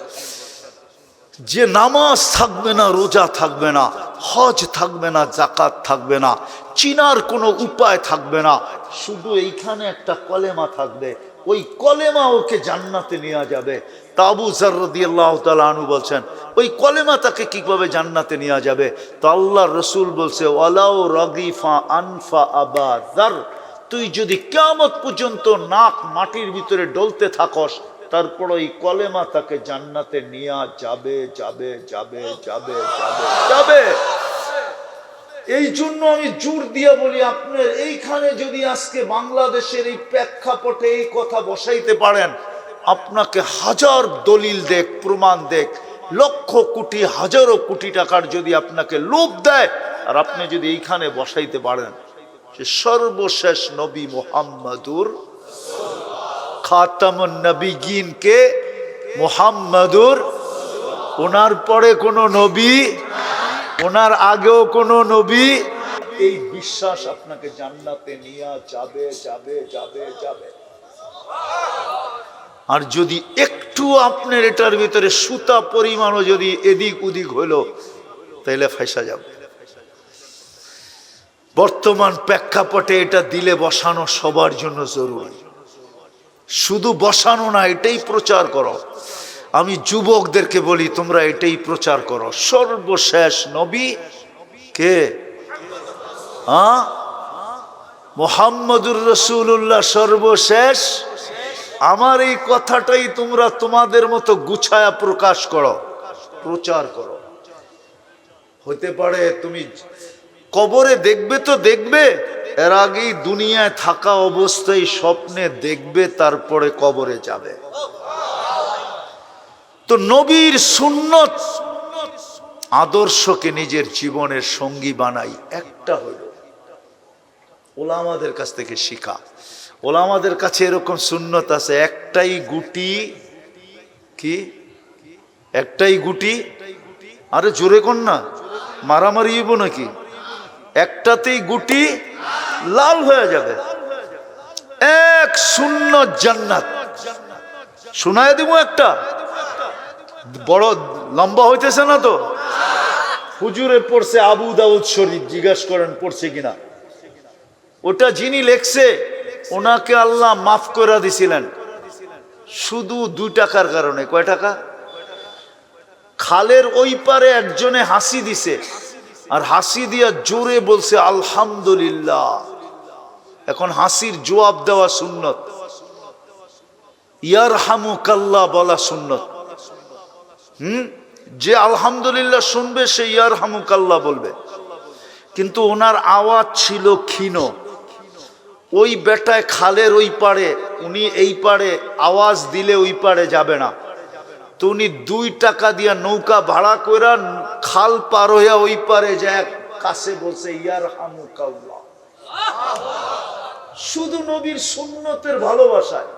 যে নামাজ থাকবে না, রোজা থাকবে না, হজ থাকবে না, জাকাত থাকবে না, চিনার কোনো উপায় থাকবে না, শুধু এইখানে একটা কলেমা থাকবে, ওই কলেমা ওকে জান্নাতে নেওয়া যাবে। তা আবু যর রাদিয়াল্লাহু তাআলা আনহু বলছেন, ওই কলেমা তাকে কিভাবে জান্নাতে নেওয়া যাবে? তো আল্লাহর রাসূল বলছে, ওয়ালাউ রাগিফা আনফা আবা যর, তুই যদি কিয়ামত পর্যন্ত নাক মাটির ভিতরে ডলতে থাকস, তারপর ওই কলেমা তাকে জান্নাতে নিয়ে যাবে যাবে যাবে যাবে যাবে যাবে। এই জন্য আমি জোর দিয়ে বলি, আপনার এইখানে যদি আজকে বাংলাদেশের এই প্রেক্ষাপটে এই কথা বসাইতে পারেন, আপনাকে হাজার দলিল দেখ, প্রমাণ দেখ, লক্ষ কোটি হাজারো কোটি টাকার যদি আপনাকে লোভ দেয়, আর আপনি যদি এইখানে বসাইতে পারেন যে সর্বশেষ নবী মুহাম্মাদুর খাতামুন নবিয়্যিন কে মুহাম্মাদুর, ওনার পরে কোনো নবী, ওনার আগেও কোনো নবী, এই বিশ্বাস আপনাকে জান্নাতে নিয়ে যাবে যাবে যাবে যাবে। আর যদি একটু আপনার এটার ভিতরে সুতা পরিমাণও যদি এদিক ওদিক হইল, তাহলে ফাঁসা যাবে। বর্তমান প্রেক্ষাপটে এটা দিলে বসানো সবার জন্য জরুরি। শুধু বসানো না, এটাই প্রচার করো। আমি যুবকদেরকে বলি, তোমরা এটাই প্রচার করো, সর্বশেষ নবী কে? মুহাম্মদুর রাসূলুল্লাহ সর্বশেষ। আমার এই কথাটাই তোমরা তোমাদের মতো গুছায়া প্রকাশ করো, প্রচার করো। হতে পারে তুমি কবরে দেখবে তো দেখবে, এর আগেই দুনিয়ায় থাকা অবস্থায় স্বপ্নে দেখবে, তারপরে কবরে যাবে। তো নবীর সুন্নত আদর্শকে নিজের জীবনের সঙ্গী বানাই। একটা হইল ওলামাদের কাছ থেকে শিখা। ওলামাদের কাছে এরকম সুন্নত আছে, একটাই গুটি, কি একটাই গুটি, আরে জোরে কোন না, মারামারি হইব নাকি? একটাতেই গুটি লাল হয়ে যাবে, এক সুন্নত জান্নাত। শোনায় দিব একটা, বড় লম্বা হইতেছে না তো? হুজুরে পড়ছে আবু দাউদ শরীফ, জিজ্ঞাসা করেন পড়ছে কিনা। ওটা যিনি লেখছে ওনাকে আল্লাহ মাফ করে দিছিলেন শুধু 2 টাকার কারণে। কয় টাকা? খালের ওই পারে একজনে হাসি দিছে, আর হাসি দিয়া জোরে বলছে আলহামদুলিল্লাহ। এখন হাসির জবাব দেওয়া সুন্নত, ইয়ারহামুকাল্লাহ বলা সুন্নত। যে আলহামদুলিল্লাহ শুনবে সে ইয়ারহামুকাল্লাহ বলবে। কিন্তু ওনার আওয়াজ ছিল ক্ষীণ। ওই বেটায় খালের ওই পারে, উনি এই পারে আওয়াজ দিলে ওই পারে যাবে না। তো উনি 2 টাকা দিয়া নৌকা ভাড়া কইরা খাল পার হইয়া ওই পারে যায়, কাছে বলছে ইয়ারহামুকাল্লাহ। শুধু নবীর সুন্নতের ভালোবাসায়।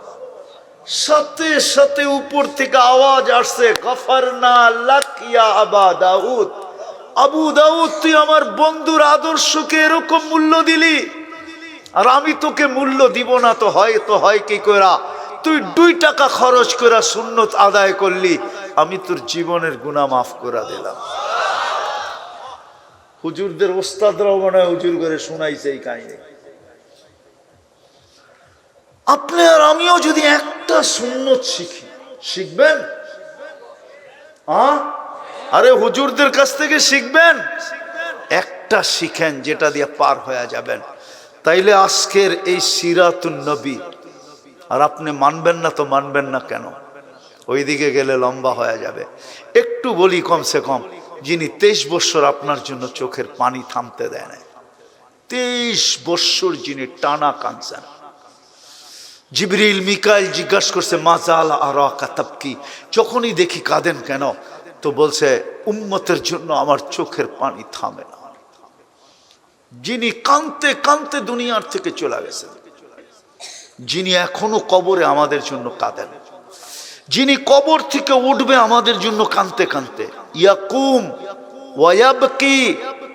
সাথে সাথে উপর থেকে আওয়াজ আসছে, গফরনা লাক ইয়া আবা দাউদ। আবু দাউদ, তুই আমার বন্ধুর আদর্শকে এরকম মূল্য দিলি, আর আমি তোকে মূল্য দিব না তো হয় কি কইরা? তুই 2 টাকা খরচ করে সুন্নত আদায় করলি, আমি তোর জীবনের গুনাহ মাফ করে দিলাম। হুজুরদের ওস্তাদরাও মনে হয় হুজুর করে শোনাইছে এই কাহিনী। আপনি আর আমিও যদি একটা সুন্নত শিখি, শিখবেন? আরে হুজুরদের কাছ থেকে শিখবেন, একটা শিখেন যেটা দিয়ে পার হয়ে যাবেন। তাইলে আজকের এই সিরাতুন নবী, আর আপনি মানবেন না তো মানবেন না কেন? ওইদিকে গেলে লম্বা হয়ে যাবে। একটু বলি, কমসে কম যিনি 23 বছর আপনার জন্য চোখের পানি থামতে দেয় না, 23 বছর যিনি টানা কাঁদছেন। জিবরিল মিকাইল জিজ্ঞাসা করছে মাজাল আরাকা তাবকি, যখনই দেখি কাঁদেন কেন? তো বলছে উম্মতের জন্য আমার চোখের পানি থামে না। যিনি কাঁদতে কাঁদতে দুনিয়ার থেকে চলে গেছেন, যিনি এখনো কবরে আমাদের জন্য কাঁদেন, যিনি কবর থেকে উঠবে আমাদের জন্য কাঁদতে কাঁদতে, ইয়াকুম ওয়ায়াবকি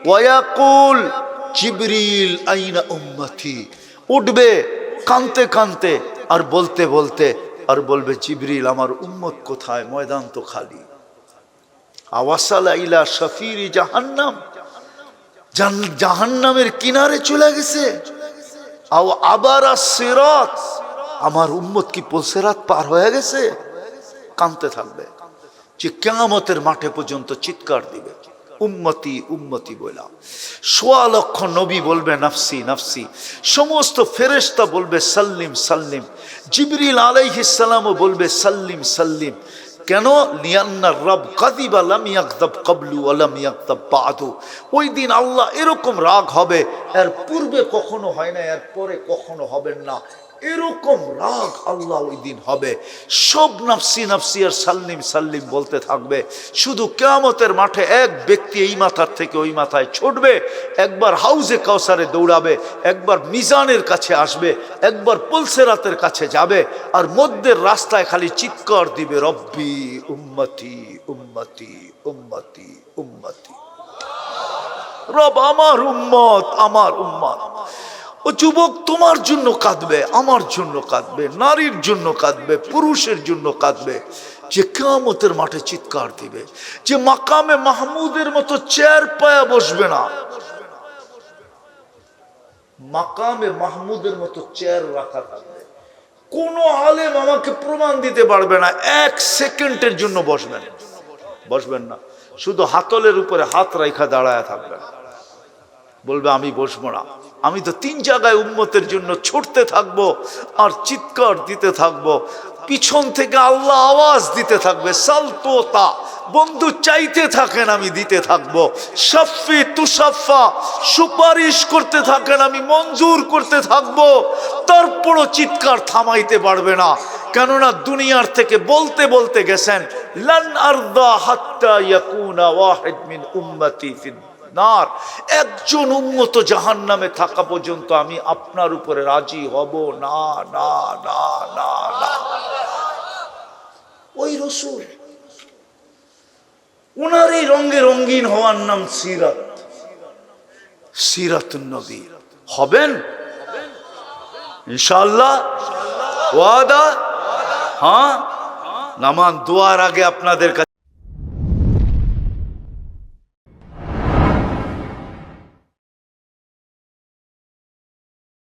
ওয়ায়াকুল জিবরিল আইনা উম্মতি, উঠবে কাঁদতে কাঁদতে আর বলতে বলতে আর বলবে জিবরিল আমার উম্মত কোথায়, ময়দান তো খালি। আওয়াসালা ইলা শাফিরি জাহান্নাম, জাহান্নামের কিনারে চলে গেছে। আও আবারা সিরাত, আমার উম্মত কি পুলসিরাত পার হয়ে গেছে? কাঁদতে থাকবে, যে কিয়ামতের মাঠে পর্যন্ত চিৎকার দিবে উম্মতি উম্মতি বলা। ১৬ লক্ষ নবী বলবে নাফসি নাফসি, সমস্ত ফেরেশতা বলবে সাল্লিম সাল্লিম, জিবরিল আলাইহিস সালামও বলবে সাল্লিম সাল্লিম। কেন? লিয়ান্নার রব কাযিবা লাম ইয়াকযাব ক্বাবলু ওয়া লাম ইয়াকযাব বা'দু। ওই দিন আল্লাহ এরকম রাগ হবে, এর পূর্বে কখনো হয় না, এর পরে কখনো হবেন না, এরকম রাগ আল্লাহ ওই দিন হবে। সব নাফসি নাফসি আর সাল্লিম সাল্লিম বলতে থাকবে। শুধু কিয়ামতের মাঠে এক ব্যক্তি এই মাথার থেকে ওই মাথায় ছুটবে, একবার হাউজে কাউসারে দৌড়াবে, একবার মিজানের কাছে আসবে, একবার পুলসিরাতের কাছে যাবে, আর মধ্যের রাস্তায় খালি চিৎকার দিবে রব্বি উম্মতি উম্মতি উম্মতি উম্মতি। রব আমার উম্মত আমার উম্মত। ও যুবক তোমার জন্য কাঁদবে, আমার জন্য কাঁদবে, নারীর জন্য কাঁদবে, পুরুষের জন্য কাঁদবে, যে কিয়ামতের মাঠে চিৎকার দিবে, যে মাকামে মাহমুদের মতো চেয়ার পায়া বসবে না, মাকামে মাহমুদের মতো চেয়ার রাখা থাকবে। কোন আলেম আমাকে প্রমাণ দিতে পারবে না, এক সেকেন্ডের জন্য বসবেন বসবেন না, শুধু হাতলের উপরে হাত রাখা দাঁড়ায় থাকবেন, বলবে আমি বসবো না। আমি তো 3 জায়গায় উম্মতের জন্য ছুটতে থাকবো আর চিৎকার দিতে থাকবো, পিছন থেকে আল্লাহ আওয়াজ দিতে থাকবে সালতোতা, বন্ধু চাইতে থাকেন আমি দিতে থাকবো, শাফি তুশাফা, সুপারিশ করতে থাকেন আমি মঞ্জুর করতে থাকবো, তারপরও চিৎকার থামাইতে পারবে না। কেননা দুনিয়ার থেকে বলতে বলতে গেছেন লান আরদা হাত্তা ইয়াকুনা ওয়াহিদ মিন উম্মতি ফিন নার, একজন উম্মত জাহান্নামে থাকা পর্যন্ত আমি আপনার উপরে রাজি হব না না না না না। ওই রাসূল, ওনার এই রঙে রঙিন হওয়ার নাম সিরাত, সিরাতুন নবী। হবেন ইনশাআল্লাহ? ওয়াদা? হ্যাঁ। নামান দোয়ার আগে আপনাদের কাছে